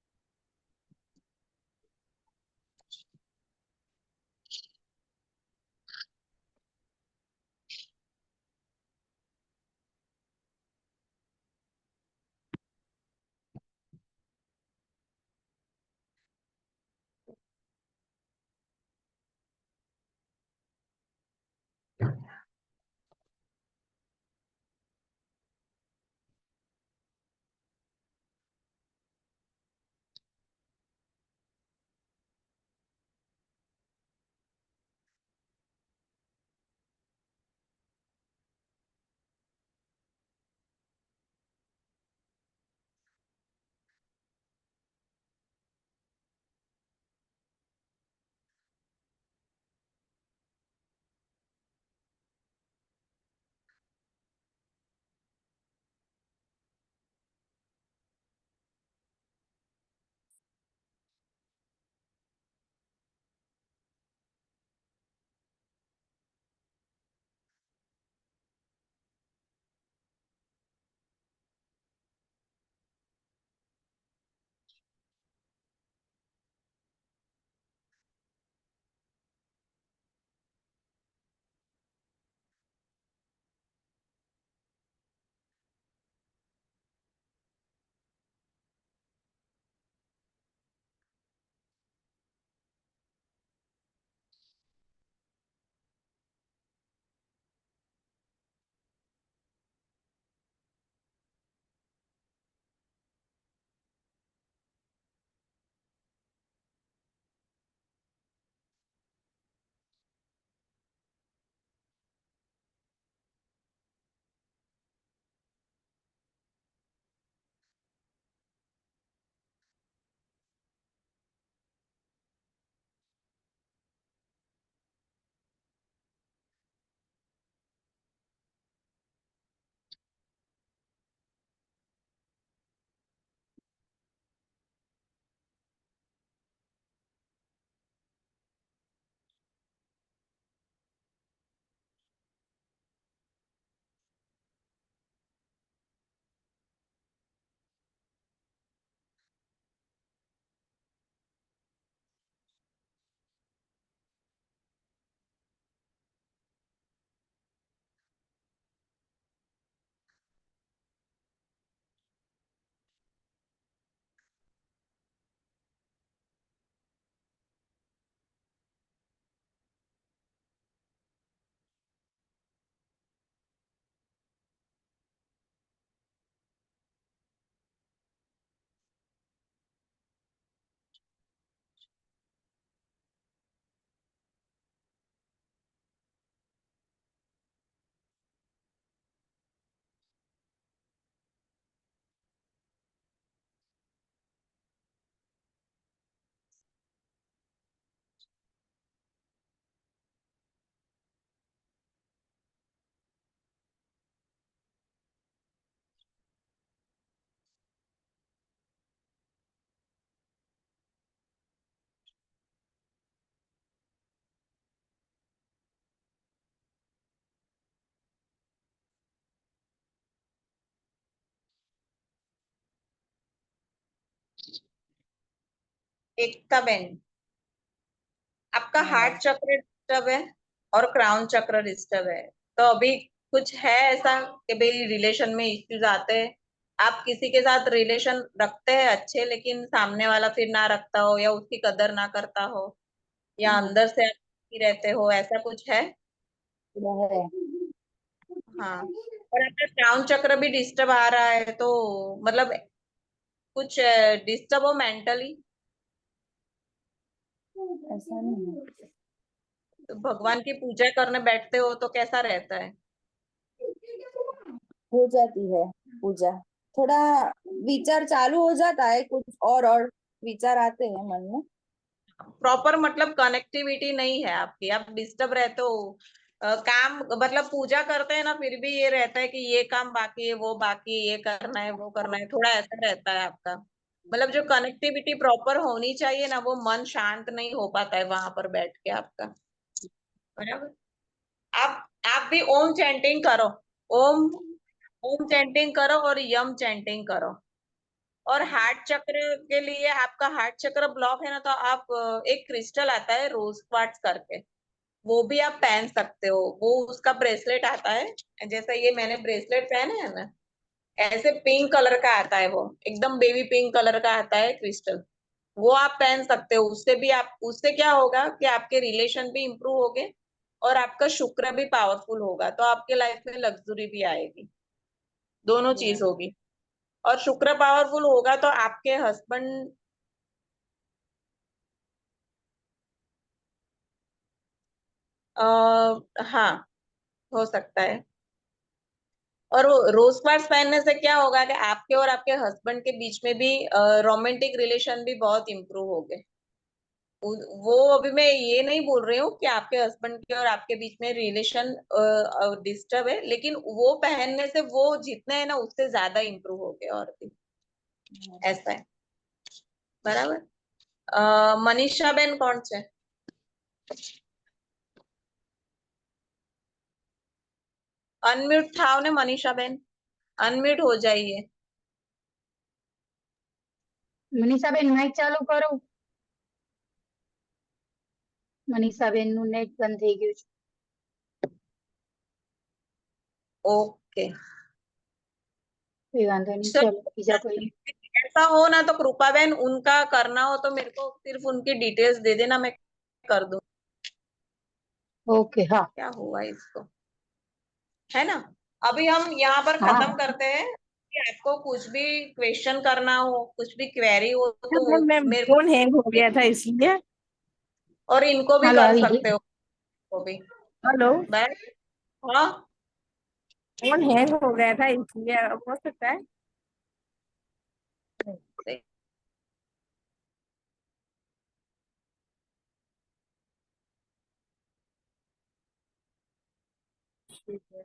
एकता बहन, आपका हाँ। हार्ट चक्र डिस्टर्ब है और क्राउन चक्र डिस्टर्ब है। तो अभी कुछ है ऐसा कि भाई रिलेशन में इश्यूज आते हैं, आप किसी के साथ रिलेशन रखते हैं अच्छे, लेकिन सामने वाला फिर ना रखता हो या उसकी कदर ना करता हो, या अंदर से आप ही रहते हो, ऐसा कुछ है? है। हाँ। और आपका क्राउन चक्र भी डिस्टर्ब आ रहा है, तो मतलब कुछ डिस्टर्ब हो मेंटली, ऐसा नहीं है। तो भगवान की पूजा करने बैठते हो तो कैसा रहता है? हो जाती है पूजा, थोड़ा विचार चालू हो जाता है, कुछ और विचार आते हैं मन में। प्रॉपर मतलब कनेक्टिविटी नहीं है आपकी, आप डिस्टर्ब रहते हो। काम मतलब पूजा करते हैं ना, फिर भी ये रहता है कि ये काम बाकी है, वो बाकी है, ये करना है, वो करना है, थोड़ा ऐसा रहता है आपका। मतलब जो कनेक्टिविटी प्रॉपर होनी चाहिए ना, वो मन शांत नहीं हो पाता है वहां पर बैठ के आपका। बराबर। आप भी ओम चैंटिंग करो। ओम ओम चैंटिंग करो और यम चैंटिंग करो। और हार्ट चक्र के लिए, आपका हार्ट चक्र ब्लॉक है ना, तो आप एक क्रिस्टल आता है रोज क्वार्ट्ज करके, वो भी आप पहन सकते हो। वो उसका ब्रेसलेट आता है, जैसा ये मैंने ब्रेसलेट पहना है ना, ऐसे पिंक कलर का आता है, वो एकदम बेबी पिंक कलर का आता है क्रिस्टल। वो आप पहन सकते हो। उससे भी आप, उससे क्या होगा कि आपके रिलेशन भी इंप्रूव होंगे और आपका शुक्र भी पावरफुल होगा, तो आपके लाइफ में लग्जरी भी आएगी, दोनों चीज होगी। और शुक्र पावरफुल होगा तो आपके हस्बैंड, हाँ, हो सकता है। और रोज क्वार्ट्ज पहनने से क्या होगा कि आपके और आपके हस्बैंड के बीच में भी रोमांटिक रिलेशन भी बहुत इम्प्रूव हो गए। वो अभी मैं ये नहीं बोल रही हूँ कि आपके हस्बैंड के और आपके बीच में रिलेशन डिस्टर्ब है, लेकिन वो पहनने से वो जितने हैं ना, उससे ज्यादा इम्प्रूव हो गए और भी। ऐसा है। बराबर। मनीषा बेन कौन से? अनम्यूट था ने मनीषा बेन, अनम्यूट हो जाइए। મનીષાબેન માઇક ચાલુ કરો. મનીષાબેન નું નેટ બંધ થઈ ગયું છે. ओके। કોઈ વાંધો નહીં, चलो, ચલો બીજા કોઈ. ऐसा हो ना तो कृपा बहन, उनका करना हो तो मेरे को सिर्फ उनकी डिटेल्स दे देना, मैं कर दूं। ઓકે, હા क्या हुआ इसको, है ना? अभी हम यहाँ पर हाँ खत्म करते हैं कि आपको कुछ भी क्वेश्चन करना हो, कुछ भी क्वेरी हो तो मैम मैम मेरे फोन को, हैंग हो गया था इसलिए। और इनको भी હાલો कर આવી ગઈ. सकते हो, वो भी। हेलो, बस। हाँ। फोन हैंग हो गया था इसलिए अब हो सकता है। ठीक है।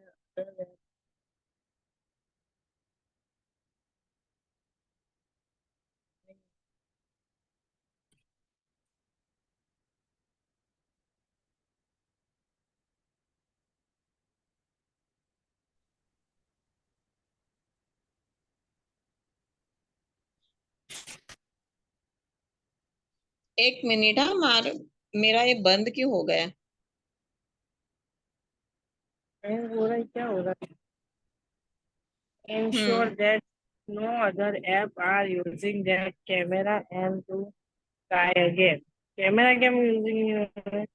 एक मिनट, हाँ, मेरा ये बंद क्यों हो गया? हैंग हो रहा है, क्या हो रहा है? Ensure hmm. that no other app are using that camera and to try again. Camera क्या यूजिंग?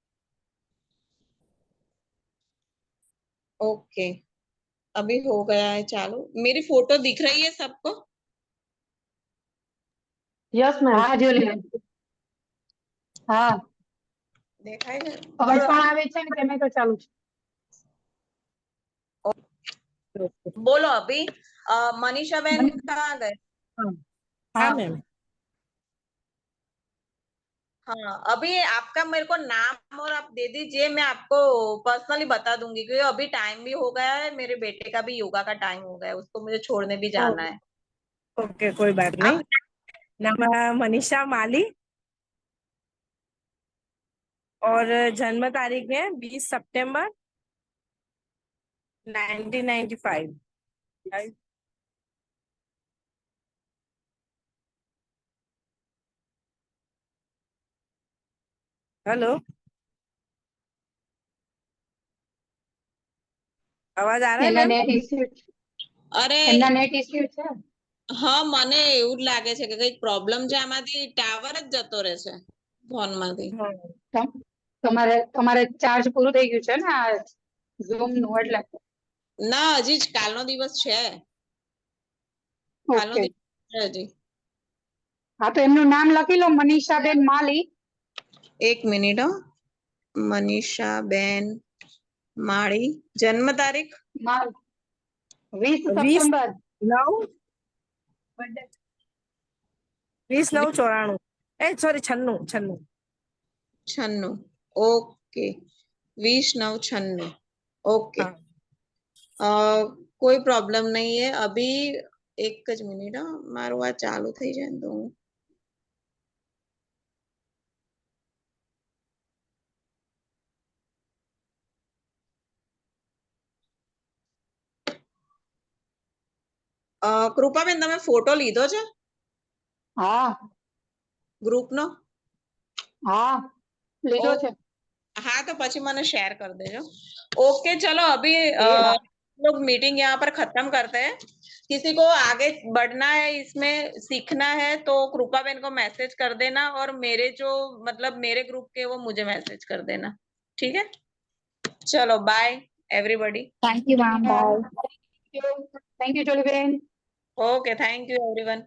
ओके, अभी हो गया है चालू। मेरी फोटो दिख रही है सबको? Yes ma'am. હા જોઈ લે. હા देखा है? અવાજ और પણ આવે છે ને, કેમેરા ચાલુ છે. बोलो अभी। मनीषा बहन મને- कहाँ गए? हाँ હા मैम। हाँ, अभी आपका मेरे को नाम और आप दे दीजिए, मैं आपको पर्सनली बता दूंगी, क्योंकि अभी टाइम भी हो गया है, मेरे बेटे का भी योगा का टाइम हो गया है, उसको मुझे छोड़ने भी जाना है। ओके, कोई बात आप नहीं। नाम मनीषा माली और जन्म तारीख है 20 सितंबर 1995। हेलो, आवाज आ रहा है એના मैम? નેટ ઇસ્યુ અરે એમના નેટ ઇસ્યુ છે હા મને એવું જ લાગે છે કે કઈક પ્રોબ્લેમ છે આમાંથી ટાવર જ જતો રહે છે ફોન માંથી हाँ, તમારે ચાર્જ પૂરું થઈ ગયું છે ને આ ઝૂમ નું એટલે ના હજી જ કાલનો દિવસ છે કાલનો ઓકે દિવસ છે હજી હા તો એમનું નામ લખી લો મનીષાબેન માલી એક મિનિટ હો મનીષાબેન માળી જન્મ તારીખ માલ 20 20 સપ્ટેમ્બર 20/9/94 सॉरी 96 96 ઓકે 20/9/96 ओके हाँ कोई प्रॉब्लम नहीं है अभी एक ज मिनिट हाँ मारो आ चालू थई जाए तो हूँ કૃપાબેન તમે ફોટો લીધો છે હા ગ્રુપ નો हाँ લીધો ओ- છે हाँ तो પછી મને शेयर कर देજો ओके चलो अभी हाँ। लोग मीटिंग यहाँ पर खत्म करते हैं किसी को आगे बढ़ना है इसमें सीखना है तो कृपा बेन को मैसेज कर देना और मेरे जो मतलब मेरे ग्रुप के वो मुझे मैसेज कर देना ठीक है चलो bye everybody thank you ma'am, bye. Thank you Jollyben okay thank you everyone